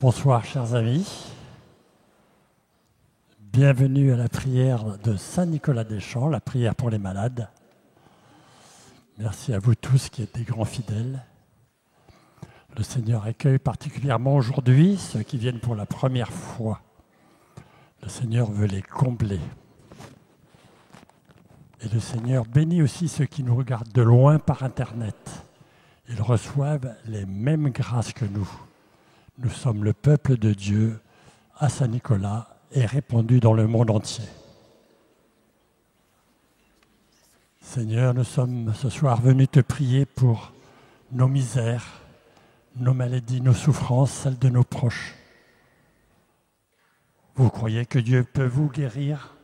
Bonsoir chers amis, bienvenue à la prière de Saint-Nicolas-des-Champs, la prière pour les malades. Merci à vous tous qui êtes des grands fidèles. Le Seigneur accueille particulièrement aujourd'hui ceux qui viennent pour la première fois. Le Seigneur veut les combler. Et le Seigneur bénit aussi ceux qui nous regardent de loin par Internet. Ils reçoivent les mêmes grâces que nous. Nous sommes le peuple de Dieu à Saint-Nicolas et répandu dans le monde entier. Seigneur, nous sommes ce soir venus te prier pour nos misères, nos maladies, nos souffrances, celles de nos proches. Vous croyez que Dieu peut vous guérir?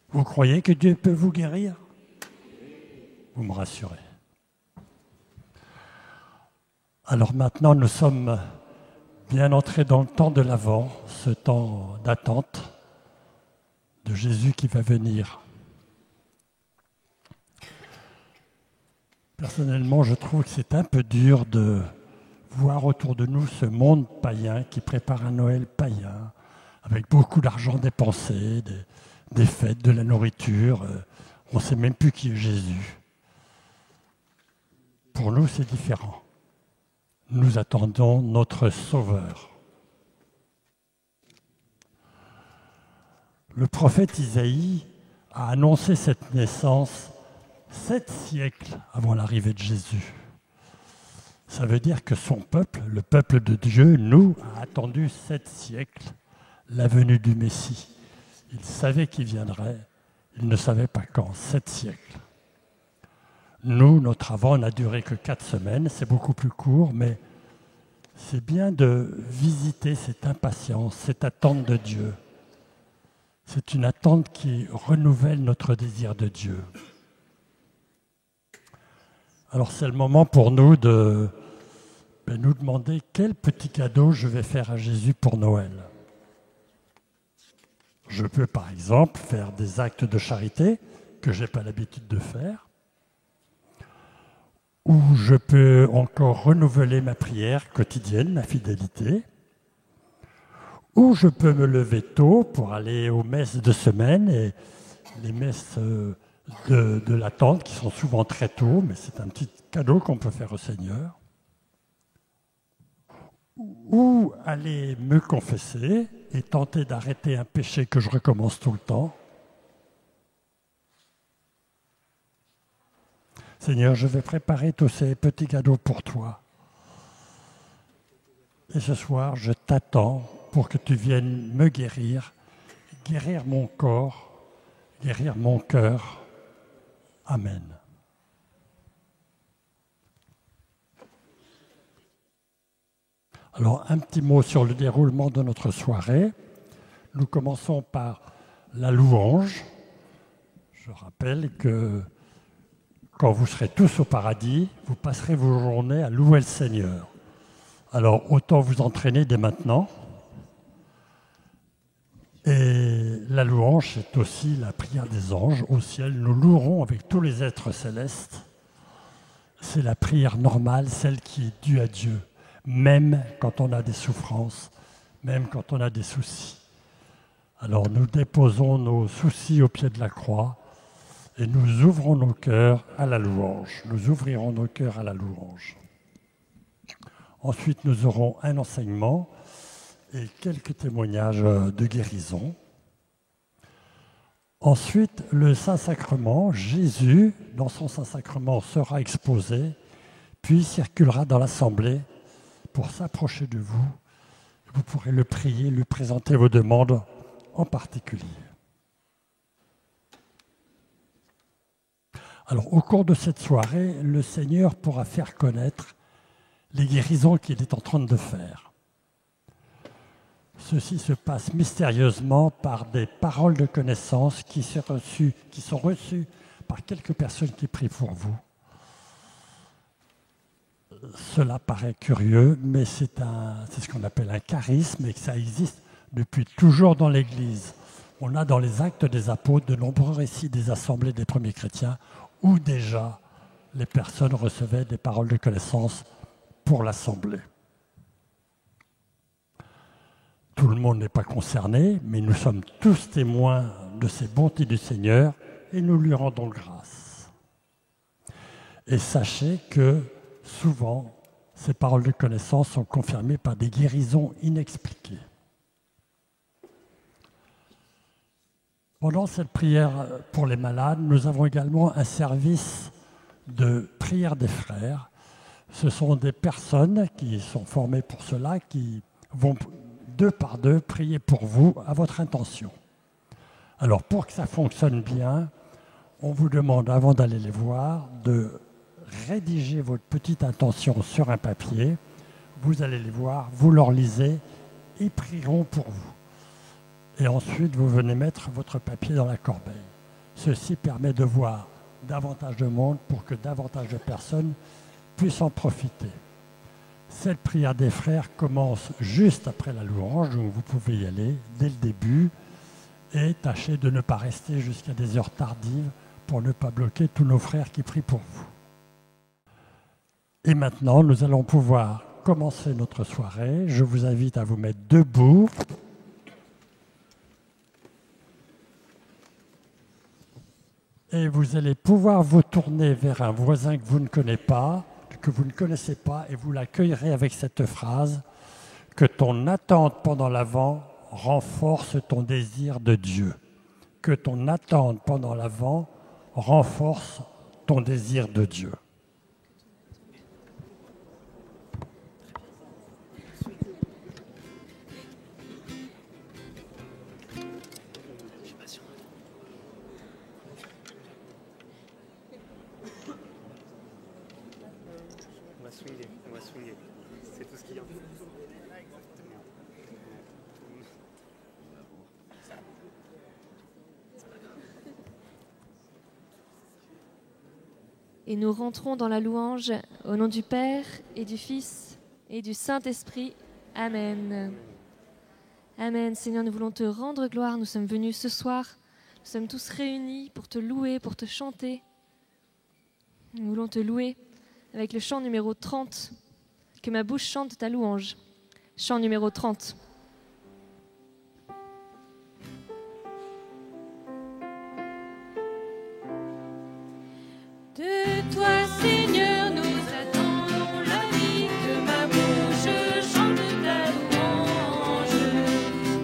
Vous croyez que Dieu peut vous guérir? Vous me rassurez. Alors maintenant, nous sommes bien entrés dans le temps de l'Avent, ce temps d'attente de Jésus qui va venir. Personnellement, je trouve que c'est un peu dur de voir autour de nous ce monde païen qui prépare un Noël païen, avec beaucoup d'argent dépensé, des fêtes, de la nourriture. On ne sait même plus qui est Jésus. Pour nous, c'est différent. Nous attendons notre Sauveur. Le prophète Isaïe a annoncé cette naissance 7 siècles avant l'arrivée de Jésus. Ça veut dire que son peuple, le peuple de Dieu, nous, a attendu 7 siècles la venue du Messie. Il savait qu'il viendrait, il ne savait pas quand, 7 siècles. Nous, notre Avent n'a duré que 4 semaines, c'est beaucoup plus court, mais c'est bien de visiter cette impatience, cette attente de Dieu. C'est une attente qui renouvelle notre désir de Dieu. Alors c'est le moment pour nous de nous demander quel petit cadeau je vais faire à Jésus pour Noël. Je peux par exemple faire des actes de charité que je n'ai pas l'habitude de faire. Ou je peux encore renouveler ma prière quotidienne, ma fidélité. Ou je peux me lever tôt pour aller aux messes de semaine et les messes de l'attente qui sont souvent très tôt, mais c'est un petit cadeau qu'on peut faire au Seigneur. Ou aller me confesser et tenter d'arrêter un péché que je recommence tout le temps. Seigneur, je vais préparer tous ces petits cadeaux pour toi. Et ce soir, je t'attends pour que tu viennes me guérir mon corps, guérir mon cœur. Amen. Alors, un petit mot sur le déroulement de notre soirée. Nous commençons par la louange. Je rappelle que quand vous serez tous au paradis, vous passerez vos journées à louer le Seigneur. Alors, autant vous entraîner dès maintenant. Et la louange, c'est aussi la prière des anges. Au ciel, nous louerons avec tous les êtres célestes. C'est la prière normale, celle qui est due à Dieu, même quand on a des souffrances, même quand on a des soucis. Alors, nous déposons nos soucis au pied de la croix. Et nous ouvrons nos cœurs à la louange. Nous ouvrirons nos cœurs à la louange. Ensuite, nous aurons un enseignement et quelques témoignages de guérison. Ensuite, le Saint-Sacrement, Jésus, dans son Saint-Sacrement, sera exposé, puis circulera dans l'Assemblée pour s'approcher de vous. Vous pourrez le prier, lui présenter vos demandes en particulier. Alors, au cours de cette soirée, le Seigneur pourra faire connaître les guérisons qu'il est en train de faire. Ceci se passe mystérieusement par des paroles de connaissance qui sont reçues par quelques personnes qui prient pour vous. Cela paraît curieux, mais c'est ce qu'on appelle un charisme et que ça existe depuis toujours dans l'Église. On a dans les Actes des Apôtres de nombreux récits des assemblées des premiers chrétiens où déjà les personnes recevaient des paroles de connaissance pour l'assemblée. Tout le monde n'est pas concerné, mais nous sommes tous témoins de ces bontés du Seigneur et nous lui rendons grâce. Et sachez que souvent, ces paroles de connaissance sont confirmées par des guérisons inexpliquées. Pendant cette prière pour les malades, nous avons également un service de prière des frères. Ce sont des personnes qui sont formées pour cela, qui vont deux par deux prier pour vous à votre intention. Alors pour que ça fonctionne bien, on vous demande avant d'aller les voir de rédiger votre petite intention sur un papier. Vous allez les voir, vous leur lisez, ils prieront pour vous. Et ensuite, vous venez mettre votre papier dans la corbeille. Ceci permet de voir davantage de monde pour que davantage de personnes puissent en profiter. Cette prière des frères commence juste après la louange, donc vous pouvez y aller dès le début et tâchez de ne pas rester jusqu'à des heures tardives pour ne pas bloquer tous nos frères qui prient pour vous. Et maintenant, nous allons pouvoir commencer notre soirée. Je vous invite à vous mettre debout. Et vous allez pouvoir vous tourner vers un voisin que vous ne connaissez pas, et vous l'accueillerez avec cette phrase « Que ton attente pendant l'Avent renforce ton désir de Dieu. Que ton attente pendant l'Avent renforce ton désir de Dieu. » On va swinguer. C'est tout ce qu'il y a. Et nous rentrons dans la louange au nom du Père et du Fils et du Saint-Esprit. Amen. Amen. Seigneur, nous voulons te rendre gloire. Nous sommes venus ce soir. Nous sommes tous réunis pour te louer, pour te chanter. Nous voulons te louer avec le chant numéro 30. Que ma bouche chante ta louange. Chant numéro 30. De toi, Seigneur, nous attendons la vie, que ma bouche chante ta louange.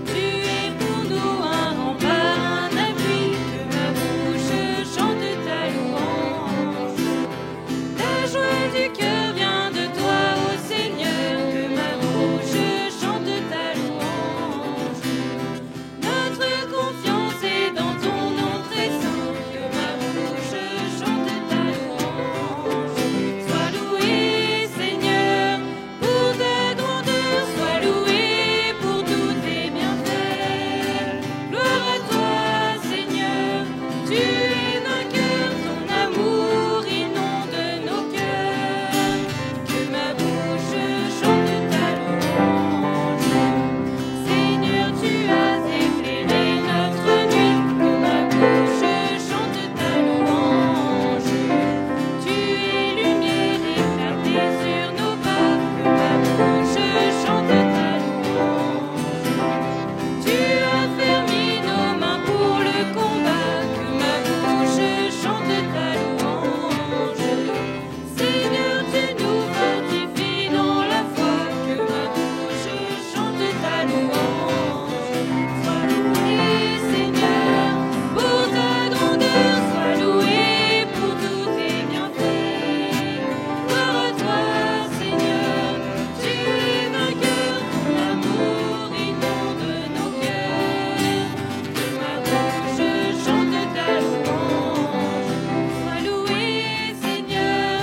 Tu es pour nous un rempart, un appui, que ma bouche chante ta louange. La joie du cœur vient de toi, ô Seigneur, que ma bouche chante ta louange. Notre confiance est dans ton nom très saint, que ma bouche chante ta louange. Sois loué, Seigneur, pour ta grandeur, sois loué pour tous tes bienfaits. Gloire à toi, Seigneur, tu es vainqueur, ton amour inonde nos cœurs. Que ma bouche chante ta louange. Seigneur, tu as éclairé notre nuit, que ma bouche chante ta louange. Tu es lumière éclatée sur nos pas, que ma bouche chante ta louange. Tu as fermé nos mains pour le combat, que ma bouche chante ta louange. Seigneur, tu nous fortifies dans la foi, que ma bouche chante ta louange. Sois loué, Seigneur, pour ta grandeur, sois loué pour tous tes bienfaits. Gloire à toi, Seigneur, tu es vainqueur, ton amour inonde nos cœurs. Que ma bouche chante ta louange. Sois loué, Seigneur,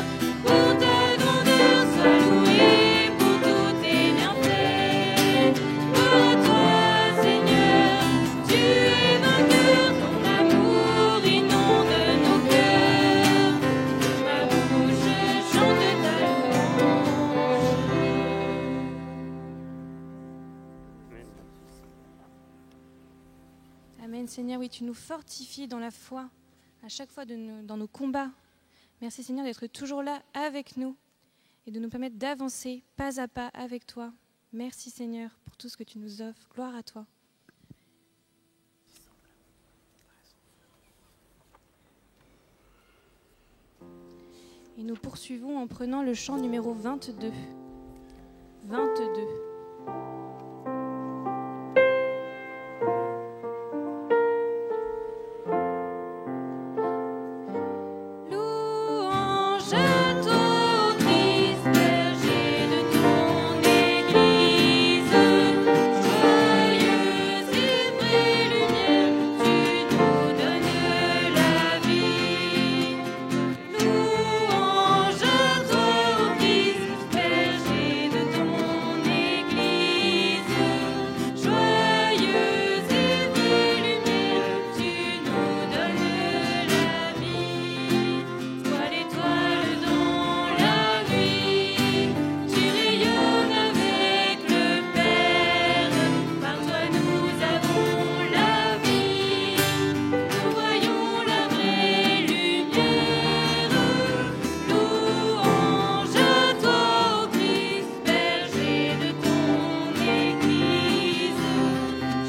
pour ta grandeur, sois loué pour tous tes bienfaits. Gloire à toi, Seigneur, tu es vainqueur, ton amour inonde nos cœurs. Que ma bouche chante ta louange. Amen, Seigneur, oui, tu nous fortifies dans la foi, à chaque fois dans nos combats. Merci, Seigneur, d'être toujours là avec nous et de nous permettre d'avancer pas à pas avec toi. Merci Seigneur pour tout ce que tu nous offres. Gloire à toi. Et nous poursuivons en prenant le chant numéro 22. 22. Louange à toi, Christ, berger de ton Église, joyeuse et vraie lumière, tu nous donnes la vie. Louange à toi, Christ, berger de ton Église, joyeuse et vraie lumière, tu nous donnes la vie. Toi l'étoile dans la nuit, tu rayonnes avec le Père. Par toi nous avons la vie, nous voyons la vraie lumière. Louange à toi, ô Christ, berger de ton Église,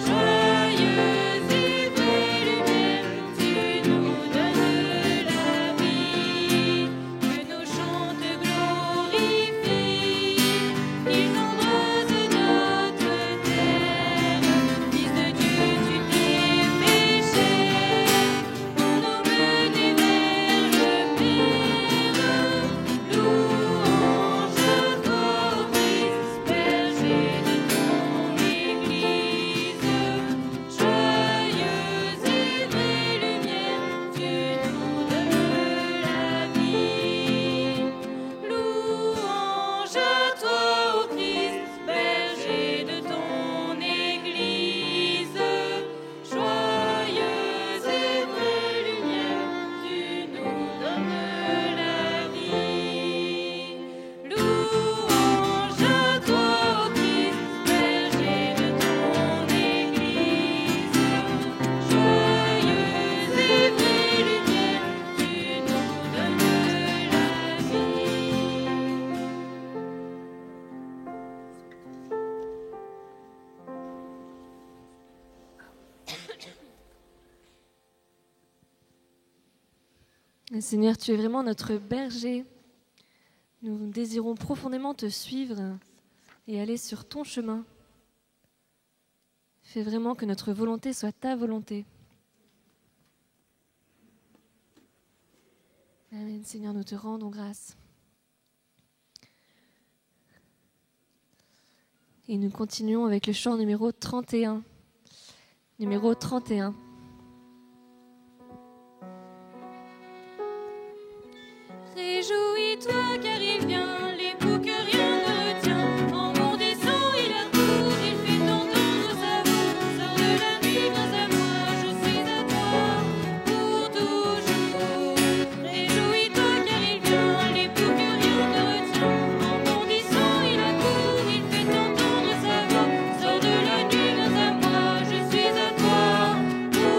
joyeuse et vraie lumière, tu nous donnes la vie. Que nos chants te glorifient, qu'ils embrasent notre terre. Fils de Dieu, tu t'es fait chair pour nous mener vers le Père. Louange à toi, ô Christ, berger de ton Église, joyeuse et vraie lumière, tu nous donnes la vie. Louange à toi, ô Christ, berger de ton Église, joyeuse et vraie lumière, tu nous donnes la vie. Louange à toi, ô Christ, berger de ton Église, joyeuse et vraie lumière, tu nous donnes la Et Seigneur, tu es vraiment notre berger. Nous désirons profondément te suivre et aller sur ton chemin. Fais vraiment que notre volonté soit ta volonté. Amen, Seigneur, nous te rendons grâce. Et nous continuons avec le chant numéro 31. Numéro 31. Réjouis-toi car il vient, l'époux que rien ne retient. En bondissant il accourt, il fait entendre sa voix. Sors de la nuit, viens à moi, je suis à toi pour toujours. Réjouis-toi car il vient, l'époux que rien ne retient. En bondissant il accourt, il fait entendre sa voix. Sors de la nuit, viens à moi, je suis à toi pour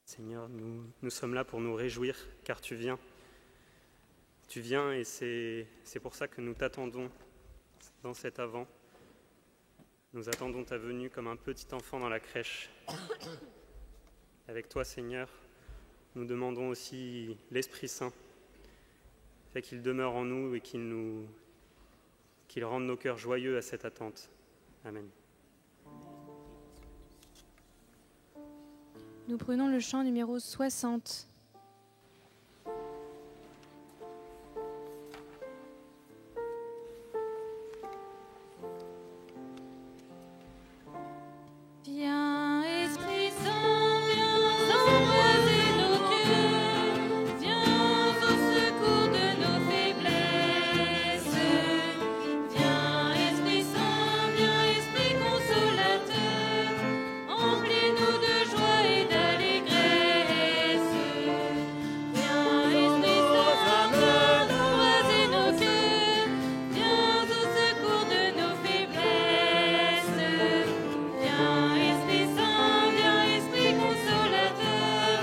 Seigneur, nous sommes là pour nous réjouir, car tu viens. Tu viens et c'est pour ça que nous t'attendons dans cet Avent. Nous attendons ta venue comme un petit enfant dans la crèche. Avec toi, Seigneur, nous demandons aussi l'Esprit Saint, fait qu'il demeure en nous et qu'il rende nos cœurs joyeux à cette attente. Amen. Nous prenons le chant numéro 60. Viens, Esprit Saint, viens embraser nos cœurs, viens au secours de nos faiblesses. Viens, Esprit Saint, viens, Esprit consolateur, emplis-nous de joie et d'allégresse. Viens, Esprit Saint, viens embraser nos cœurs, viens au secours de nos faiblesses. Viens, Esprit Saint, viens, Esprit consolateur,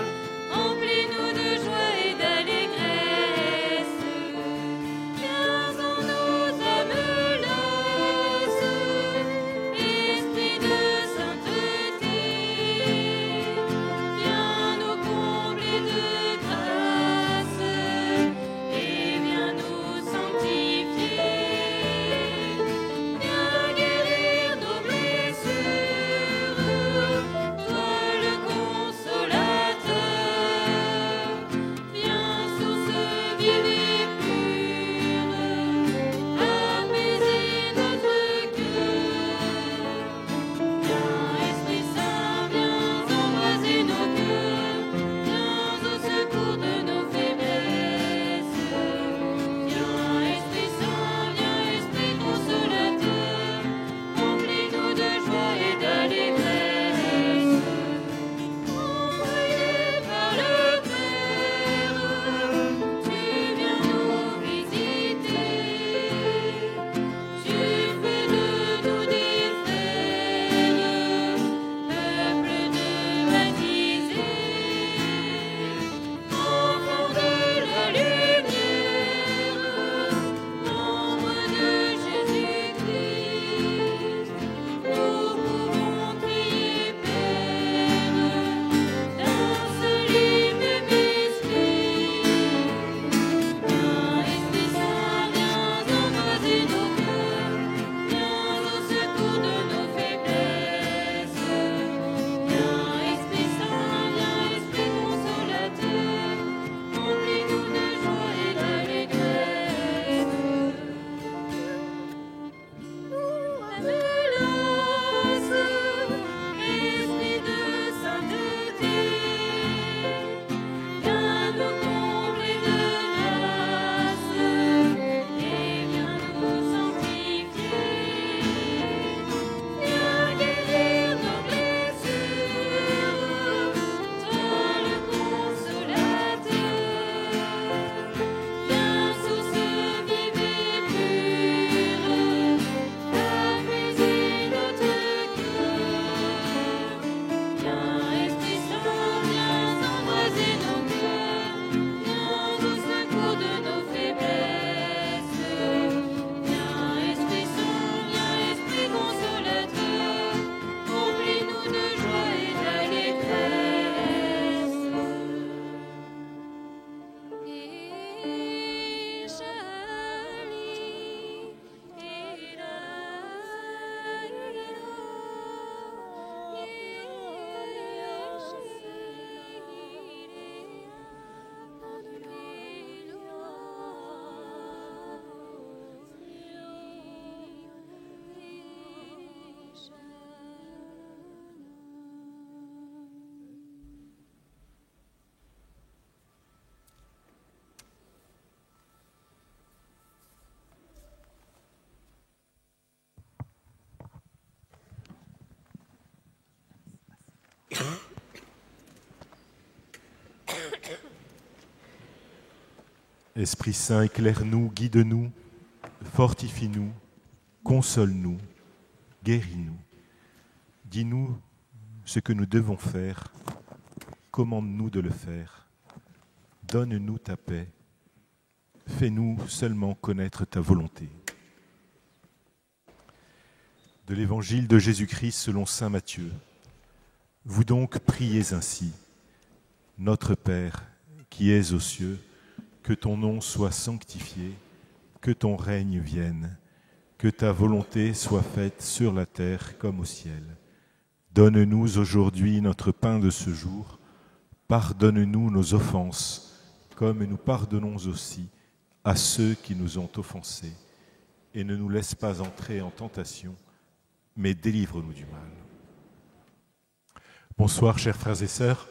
emplis-nous de joie et d'allégresse. Viens en nos âmes lasses, Esprit de sainteté, viens nous combler de grâce et viens nous sanctifier. Viens guérir nos blessures, toi le consolateur. Viens, source vive et pure, apaiser notre cœur. Viens, Esprit Saint, viens embraser nos cœurs, viens au secours de nos faiblesses. Viens, Esprit Saint, viens, Esprit consolateur, emplis-nous de joie et d'allégresse. Envoyé par le Père, tu viens nous visiter. Tu fais de nous des frères, peuple de baptisés, enfants de la lumière, membres de Jésus-Christ. Nous pouvons crier Père, d'un seul et même esprit. Viens, Esprit Saint, viens embraser nos cœurs, viens au secours de nos faiblesses. Viens, Esprit Saint, viens, Esprit consolateur, emplis-nous de joie et d'allégresse. Esprit de sainteté, viens nous combler de grâce et viens nous sanctifier. Viens guérir nos blessures, toi le consolateur. Viens, source vive et pure, apaiser notre cœur. Viens, Esprit Saint, viens embraser nos cœurs, viens au secours de nos faiblesses. Viens, Esprit Saint, viens, Esprit consolateur, emplis-nous de joie et d'allégresse. Esprit Saint, éclaire-nous, guide-nous, fortifie-nous, console-nous, guéris-nous. Dis-nous ce que nous devons faire commande-nous de le faire. Donne-nous ta paix. Fais-nous seulement connaître ta volonté. De l'Évangile de Jésus-Christ selon saint Matthieu. Vous donc priez ainsi. Notre Père, qui es aux cieux, que ton nom soit sanctifié, que ton règne vienne, que ta volonté soit faite sur la terre comme au ciel. Donne-nous aujourd'hui notre pain de ce jour. Pardonne-nous nos offenses, comme nous pardonnons aussi à ceux qui nous ont offensés. Et ne nous laisse pas entrer en tentation, mais délivre-nous du mal. Bonsoir, chers frères et sœurs.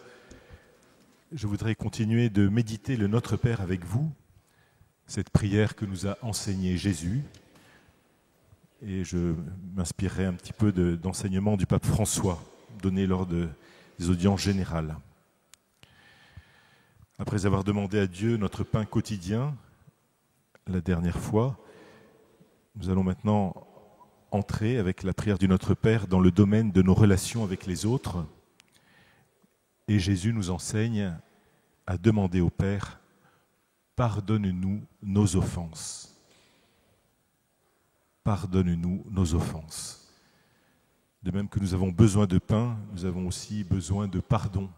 Je voudrais continuer de méditer le Notre Père avec vous, cette prière que nous a enseignée Jésus. Et je m'inspirerai un petit peu d'enseignements du pape François, donné lors des audiences générales. Après avoir demandé à Dieu notre pain quotidien, la dernière fois, nous allons maintenant entrer avec la prière du Notre Père dans le domaine de nos relations avec les autres. Et Jésus nous enseigne à demander au Père « Pardonne-nous nos offenses ». Pardonne-nous nos offenses. De même que nous avons besoin de pain, nous avons aussi besoin de pardon.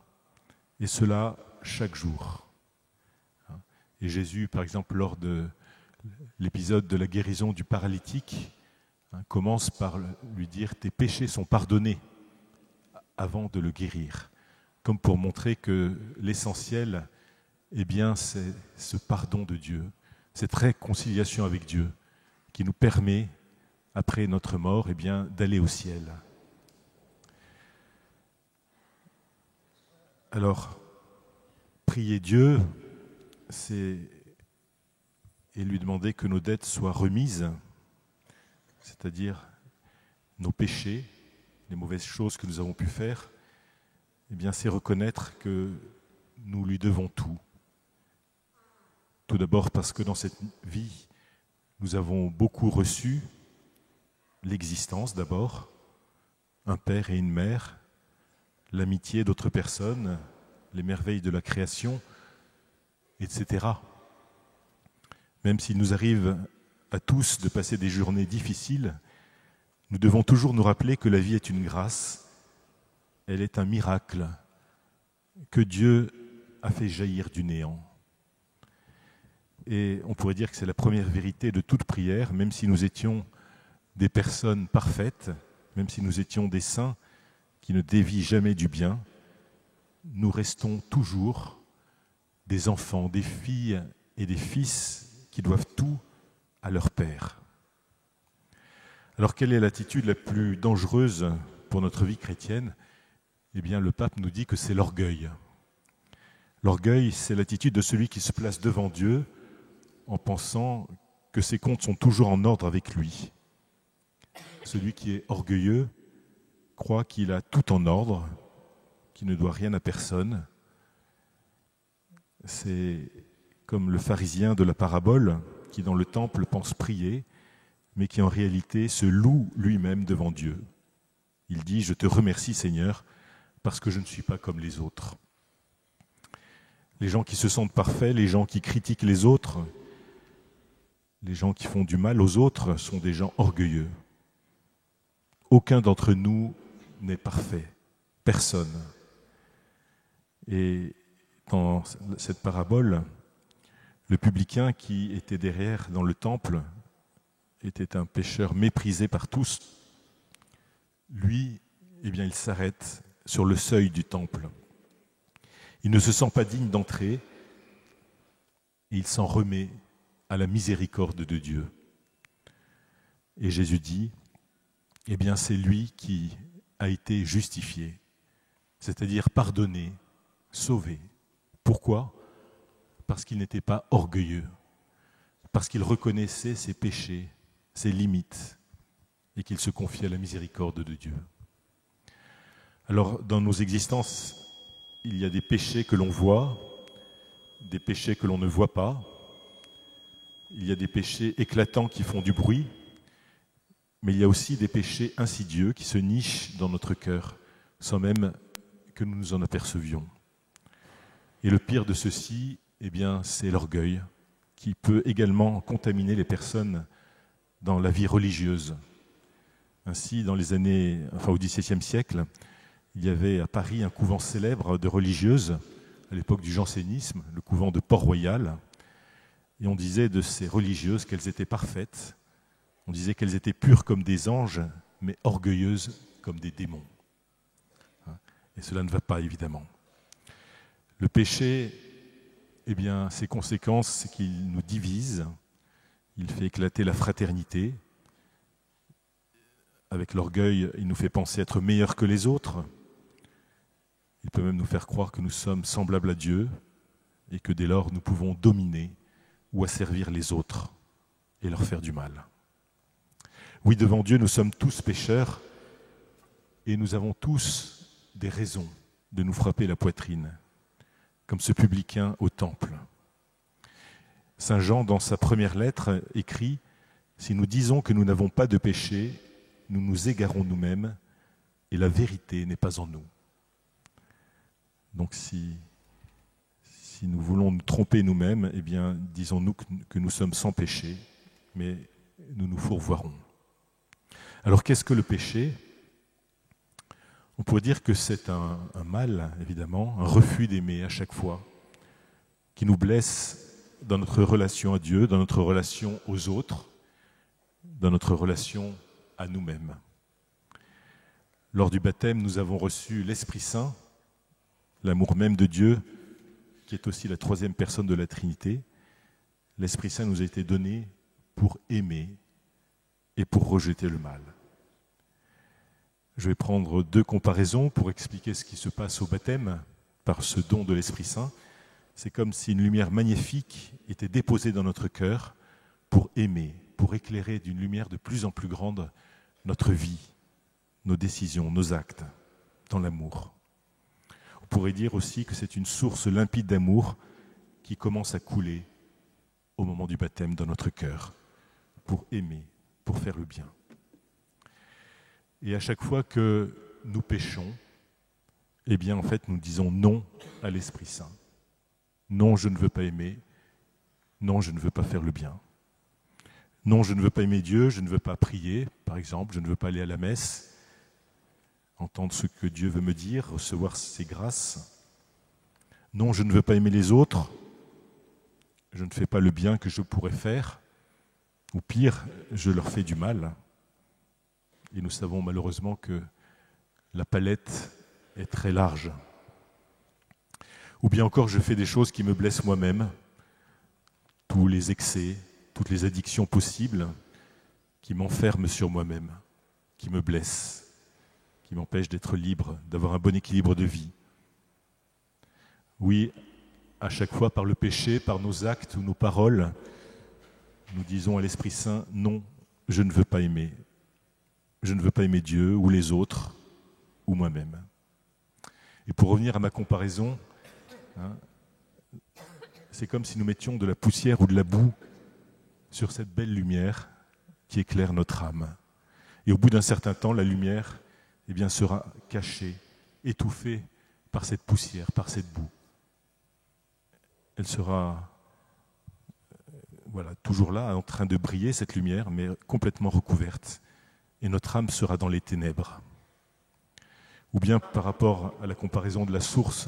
Et cela chaque jour. Et Jésus, par exemple, lors de l'épisode de la guérison du paralytique, commence par lui dire « Tes péchés sont pardonnés » avant de le guérir. Comme pour montrer que l'essentiel, eh bien, c'est ce pardon de Dieu, cette réconciliation avec Dieu, qui nous permet, après notre mort, eh bien, d'aller au ciel. Alors, prier Dieu, c'est et lui demander que nos dettes soient remises, c'est-à-dire nos péchés, les mauvaises choses que nous avons pu faire, eh bien, c'est reconnaître que nous lui devons tout. Tout d'abord parce que dans cette vie, nous avons beaucoup reçu l'existence d'abord, un père et une mère, l'amitié d'autres personnes, les merveilles de la création, etc. Même s'il nous arrive à tous de passer des journées difficiles, nous devons toujours nous rappeler que la vie est une grâce, elle est un miracle que Dieu a fait jaillir du néant. Et on pourrait dire que c'est la première vérité de toute prière, même si nous étions des personnes parfaites, même si nous étions des saints qui ne dévient jamais du bien, nous restons toujours des enfants, des filles et des fils qui doivent tout à leur Père. Alors quelle est l'attitude la plus dangereuse pour notre vie chrétienne ? Eh bien, le pape nous dit que c'est l'orgueil. L'orgueil, c'est l'attitude de celui qui se place devant Dieu en pensant que ses comptes sont toujours en ordre avec lui. Celui qui est orgueilleux croit qu'il a tout en ordre, qu'il ne doit rien à personne. C'est comme le pharisien de la parabole qui dans le temple pense prier, mais qui en réalité se loue lui-même devant Dieu. Il dit « Je te remercie Seigneur, parce que je ne suis pas comme les autres ». Les gens qui se sentent parfaits, les gens qui critiquent les autres, les gens qui font du mal aux autres sont des gens orgueilleux. Aucun d'entre nous n'est parfait, personne. Et dans cette parabole, le publicain qui était derrière dans le temple était un pécheur méprisé par tous. Lui, eh bien, il s'arrête sur le seuil du temple. Il ne se sent pas digne d'entrer et il s'en remet à la miséricorde de Dieu. Et Jésus dit, eh bien, c'est lui qui a été justifié, c'est-à-dire pardonné, sauvé. Pourquoi ? Parce qu'il n'était pas orgueilleux, parce qu'il reconnaissait ses péchés, ses limites, et qu'il se confiait à la miséricorde de Dieu. Alors, dans nos existences, il y a des péchés que l'on voit, des péchés que l'on ne voit pas. Il y a des péchés éclatants qui font du bruit, mais il y a aussi des péchés insidieux qui se nichent dans notre cœur, sans même que nous nous en apercevions. Et le pire de ceci, eh bien, c'est l'orgueil, qui peut également contaminer les personnes dans la vie religieuse. Ainsi, dans les années, au XVIIe siècle, il y avait à Paris un couvent célèbre de religieuses, à l'époque du jansénisme, le couvent de Port-Royal. Et on disait de ces religieuses qu'elles étaient parfaites. On disait qu'elles étaient pures comme des anges, mais orgueilleuses comme des démons. Et cela ne va pas, évidemment. Le péché, eh bien, ses conséquences, c'est qu'il nous divise, il fait éclater la fraternité. Avec l'orgueil, il nous fait penser être meilleurs que les autres. Il peut même nous faire croire que nous sommes semblables à Dieu et que dès lors, nous pouvons dominer ou asservir les autres et leur faire du mal. Oui, devant Dieu, nous sommes tous pécheurs et nous avons tous des raisons de nous frapper la poitrine, comme ce publicain au temple. Saint Jean, dans sa première lettre, écrit « Si nous disons que nous n'avons pas de péché, nous nous égarons nous-mêmes et la vérité n'est pas en nous. » Donc si nous voulons nous tromper nous-mêmes, eh bien, disons-nous que nous sommes sans péché, mais nous nous fourvoierons. Alors qu'est-ce que le péché ? On pourrait dire que c'est un mal, évidemment, un refus d'aimer à chaque fois, qui nous blesse dans notre relation à Dieu, dans notre relation aux autres, dans notre relation à nous-mêmes. Lors du baptême, nous avons reçu l'Esprit Saint, l'amour même de Dieu, qui est aussi la troisième personne de la Trinité. L'Esprit Saint nous a été donné pour aimer et pour rejeter le mal. Je vais prendre deux comparaisons pour expliquer ce qui se passe au baptême par ce don de l'Esprit Saint. C'est comme si une lumière magnifique était déposée dans notre cœur pour aimer, pour éclairer d'une lumière de plus en plus grande notre vie, nos décisions, nos actes, dans l'amour. On pourrait dire aussi que c'est une source limpide d'amour qui commence à couler au moment du baptême dans notre cœur, pour aimer, pour faire le bien. Et à chaque fois que nous péchons, eh bien en fait nous disons non à l'Esprit Saint. Non, je ne veux pas aimer. Non, je ne veux pas faire le bien. Non, je ne veux pas aimer Dieu, je ne veux pas prier, par exemple, je ne veux pas aller à la messe, entendre ce que Dieu veut me dire, recevoir ses grâces. Non, je ne veux pas aimer les autres, je ne fais pas le bien que je pourrais faire, ou pire, je leur fais du mal. Et nous savons malheureusement que la palette est très large. Ou bien encore, je fais des choses qui me blessent moi-même, tous les excès, toutes les addictions possibles qui m'enferment sur moi-même, qui me blessent, qui m'empêchent d'être libre, d'avoir un bon équilibre de vie. Oui, à chaque fois, par le péché, par nos actes ou nos paroles, nous disons à l'Esprit Saint, non, je ne veux pas aimer. Je ne veux pas aimer Dieu ou les autres ou moi-même. Et pour revenir à ma comparaison, c'est comme si nous mettions de la poussière ou de la boue sur cette belle lumière qui éclaire notre âme. Et au bout d'un certain temps, la lumière sera cachée, étouffée par cette poussière, par cette boue. Elle sera toujours là, en train de briller, cette lumière, mais complètement recouverte. Et notre âme sera dans les ténèbres. Ou bien par rapport à la comparaison de la source,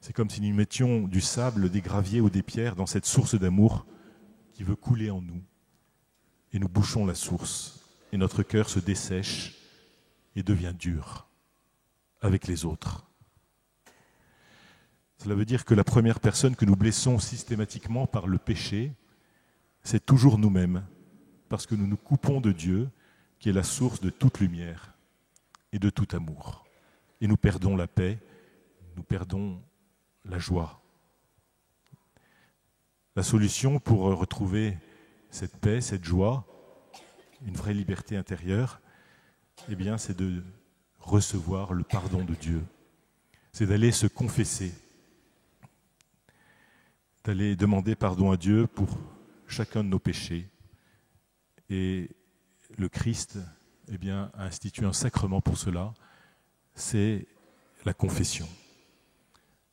c'est comme si nous mettions du sable, des graviers ou des pierres dans cette source d'amour qui veut couler en nous. Et nous bouchons la source, et notre cœur se dessèche et devient dur avec les autres. Cela veut dire que la première personne que nous blessons systématiquement par le péché, c'est toujours nous-mêmes, parce que nous nous coupons de Dieu, qui est la source de toute lumière et de tout amour. Et nous perdons la paix, nous perdons la joie. La solution pour retrouver cette paix, cette joie, une vraie liberté intérieure, c'est de recevoir le pardon de Dieu. C'est d'aller se confesser, d'aller demander pardon à Dieu pour chacun de nos péchés. Et le Christ a institué un sacrement pour cela, c'est la confession.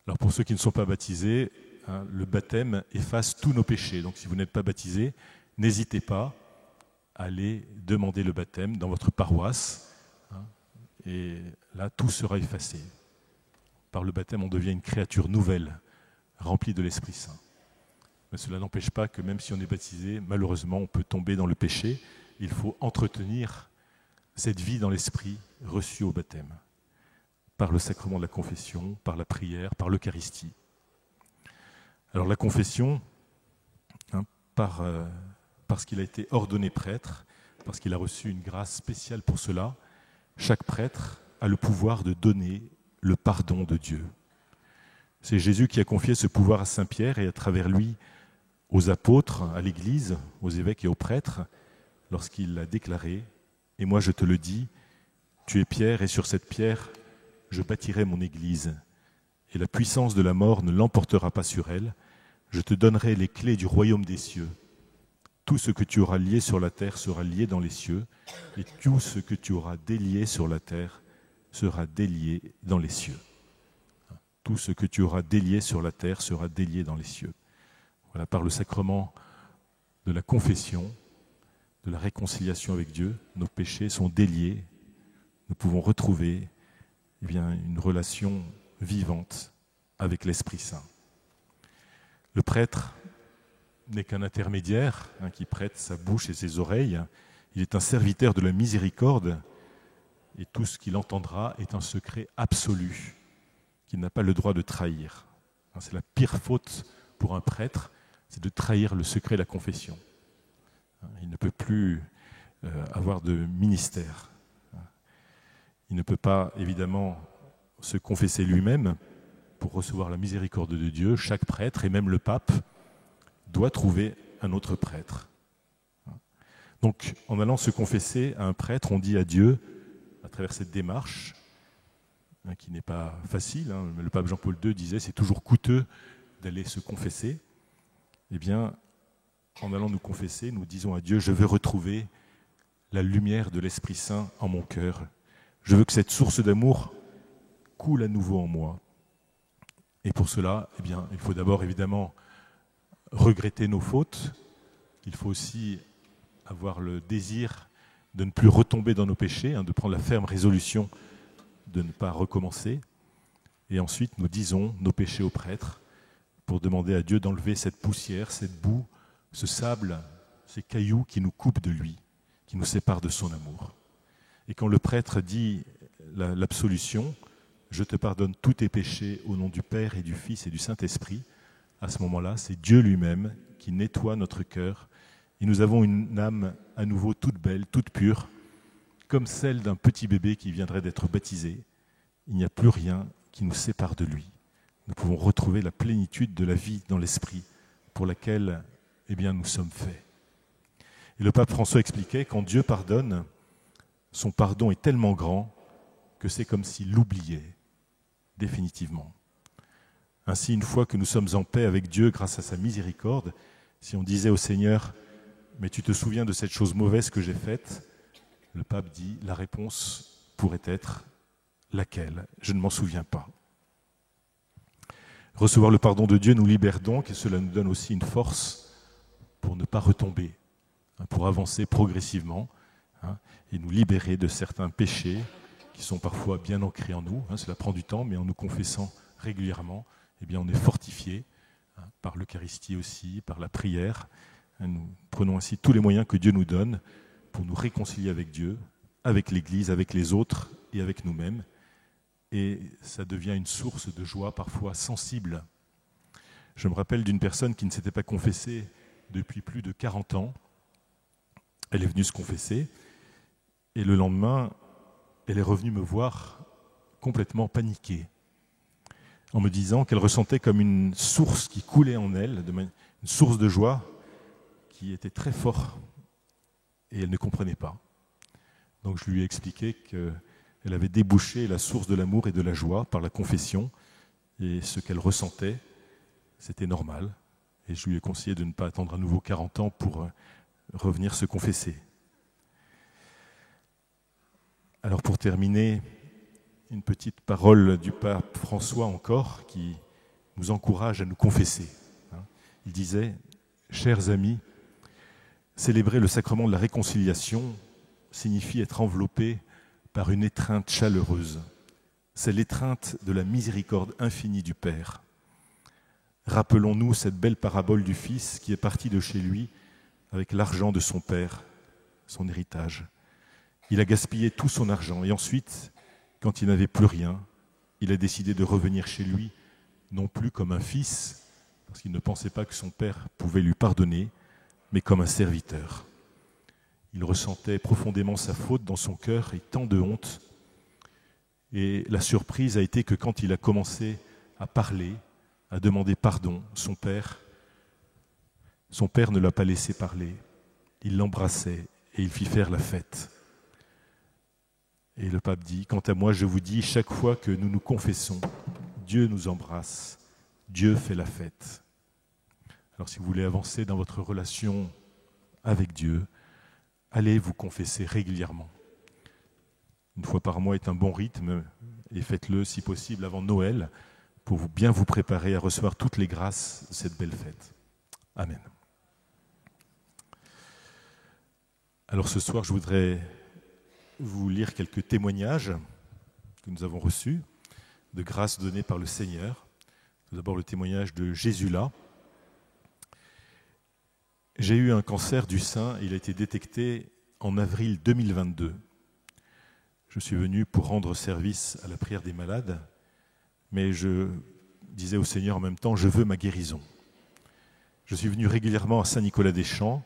Alors pour ceux qui ne sont pas baptisés, le baptême efface tous nos péchés. Donc si vous n'êtes pas baptisé, n'hésitez pas à aller demander le baptême dans votre paroisse. Et là, tout sera effacé. Par le baptême, on devient une créature nouvelle, remplie de l'Esprit Saint. Mais cela n'empêche pas que même si on est baptisé, malheureusement, on peut tomber dans le péché. Il faut entretenir cette vie dans l'Esprit reçue au baptême, par le sacrement de la confession, par la prière, par l'Eucharistie. Alors la confession, parce qu'il a été ordonné prêtre, parce qu'il a reçu une grâce spéciale pour cela, chaque prêtre a le pouvoir de donner le pardon de Dieu. C'est Jésus qui a confié ce pouvoir à Saint Pierre et à travers lui aux apôtres, à l'Église, aux évêques et aux prêtres, lorsqu'il a déclaré « Et moi je te le dis, tu es Pierre et sur cette pierre je bâtirai mon Église, et la puissance de la mort ne l'emportera pas sur elle. Je te donnerai les clés du royaume des cieux. Tout ce que tu auras lié sur la terre sera lié dans les cieux, et tout ce que tu auras délié sur la terre sera délié dans les cieux. » Tout ce que tu auras délié sur la terre sera délié dans les cieux. Voilà, par le sacrement de la confession, de la réconciliation avec Dieu, nos péchés sont déliés. Nous pouvons retrouver une relation vivante avec l'Esprit Saint. Le prêtre n'est qu'un intermédiaire qui prête sa bouche et ses oreilles. Il est un serviteur de la miséricorde et tout ce qu'il entendra est un secret absolu qu'il n'a pas le droit de trahir. C'est la pire faute pour un prêtre, c'est de trahir le secret de la confession. Il ne peut plus avoir de ministère. Il ne peut pas, évidemment, se confesser lui-même pour recevoir la miséricorde de Dieu. Chaque prêtre, et même le pape, doit trouver un autre prêtre. Donc, en allant se confesser à un prêtre, on dit à Dieu, à travers cette démarche, qui n'est pas facile, le pape Jean-Paul II disait c'est toujours coûteux d'aller se confesser. Eh bien, en allant nous confesser, nous disons à Dieu, je veux retrouver la lumière de l'Esprit Saint en mon cœur. Je veux que cette source d'amour coule à nouveau en moi. Et pour cela, il faut d'abord évidemment regretter nos fautes. Il faut aussi avoir le désir de ne plus retomber dans nos péchés, de prendre la ferme résolution de ne pas recommencer. Et ensuite, nous disons nos péchés au prêtre pour demander à Dieu d'enlever cette poussière, cette boue, ce sable, ces cailloux qui nous coupent de lui, qui nous séparent de son amour. Et quand le prêtre dit l'absolution, je te pardonne tous tes péchés au nom du Père et du Fils et du Saint-Esprit, à ce moment-là, c'est Dieu lui-même qui nettoie notre cœur et nous avons une âme à nouveau toute belle, toute pure, comme celle d'un petit bébé qui viendrait d'être baptisé. Il n'y a plus rien qui nous sépare de lui. Nous pouvons retrouver la plénitude de la vie dans l'esprit pour laquelle nous sommes faits. Et le pape François expliquait, quand Dieu pardonne, son pardon est tellement grand que c'est comme s'il l'oubliait définitivement. Ainsi, une fois que nous sommes en paix avec Dieu grâce à sa miséricorde, si on disait au Seigneur « Mais tu te souviens de cette chose mauvaise que j'ai faite ?» Le pape dit, la réponse pourrait être laquelle ? Je ne m'en souviens pas. Recevoir le pardon de Dieu nous libère donc, et cela nous donne aussi une force pour ne pas retomber, pour avancer progressivement et nous libérer de certains péchés qui sont parfois bien ancrés en nous. Cela prend du temps, mais en nous confessant régulièrement, on est fortifié par l'Eucharistie aussi, par la prière. Nous prenons ainsi tous les moyens que Dieu nous donne pour nous réconcilier avec Dieu, avec l'Église, avec les autres et avec nous-mêmes. Et ça devient une source de joie parfois sensible. Je me rappelle d'une personne qui ne s'était pas confessée depuis plus de 40 ans. Elle est venue se confesser et le lendemain, elle est revenue me voir complètement paniquée, en me disant qu'elle ressentait comme une source qui coulait en elle, une source de joie qui était très forte. Et elle ne comprenait pas. Donc je lui ai expliqué qu'elle avait débouché la source de l'amour et de la joie par la confession, et ce qu'elle ressentait, c'était normal. Et je lui ai conseillé de ne pas attendre à nouveau 40 ans pour revenir se confesser. Alors pour terminer, une petite parole du pape François encore, qui nous encourage à nous confesser. Il disait, « Chers amis, célébrer le sacrement de la réconciliation signifie être enveloppé par une étreinte chaleureuse. C'est l'étreinte de la miséricorde infinie du Père. Rappelons-nous cette belle parabole du Fils qui est parti de chez lui avec l'argent de son Père, son héritage. Il a gaspillé tout son argent et ensuite, quand il n'avait plus rien, il a décidé de revenir chez lui, non plus comme un fils, parce qu'il ne pensait pas que son Père pouvait lui pardonner, mais comme un serviteur. Il ressentait profondément sa faute dans son cœur et tant de honte. Et la surprise a été que quand il a commencé à parler, à demander pardon, son père ne l'a pas laissé parler. Il l'embrassait et il fit faire la fête. Et le pape dit, « Quant à moi, je vous dis, chaque fois que nous nous confessons, Dieu nous embrasse, Dieu fait la fête. » Alors si vous voulez avancer dans votre relation avec Dieu, allez vous confesser régulièrement. Une fois par mois est un bon rythme et faites-le si possible avant Noël pour bien vous préparer à recevoir toutes les grâces de cette belle fête. Amen. Alors ce soir, je voudrais vous lire quelques témoignages que nous avons reçus de grâces données par le Seigneur. Tout d'abord le témoignage de Jésula. J'ai eu un cancer du sein, il a été détecté en avril 2022. Je suis venu pour rendre service à la prière des malades, mais je disais au Seigneur en même temps, je veux ma guérison. Je suis venu régulièrement à Saint-Nicolas-des-Champs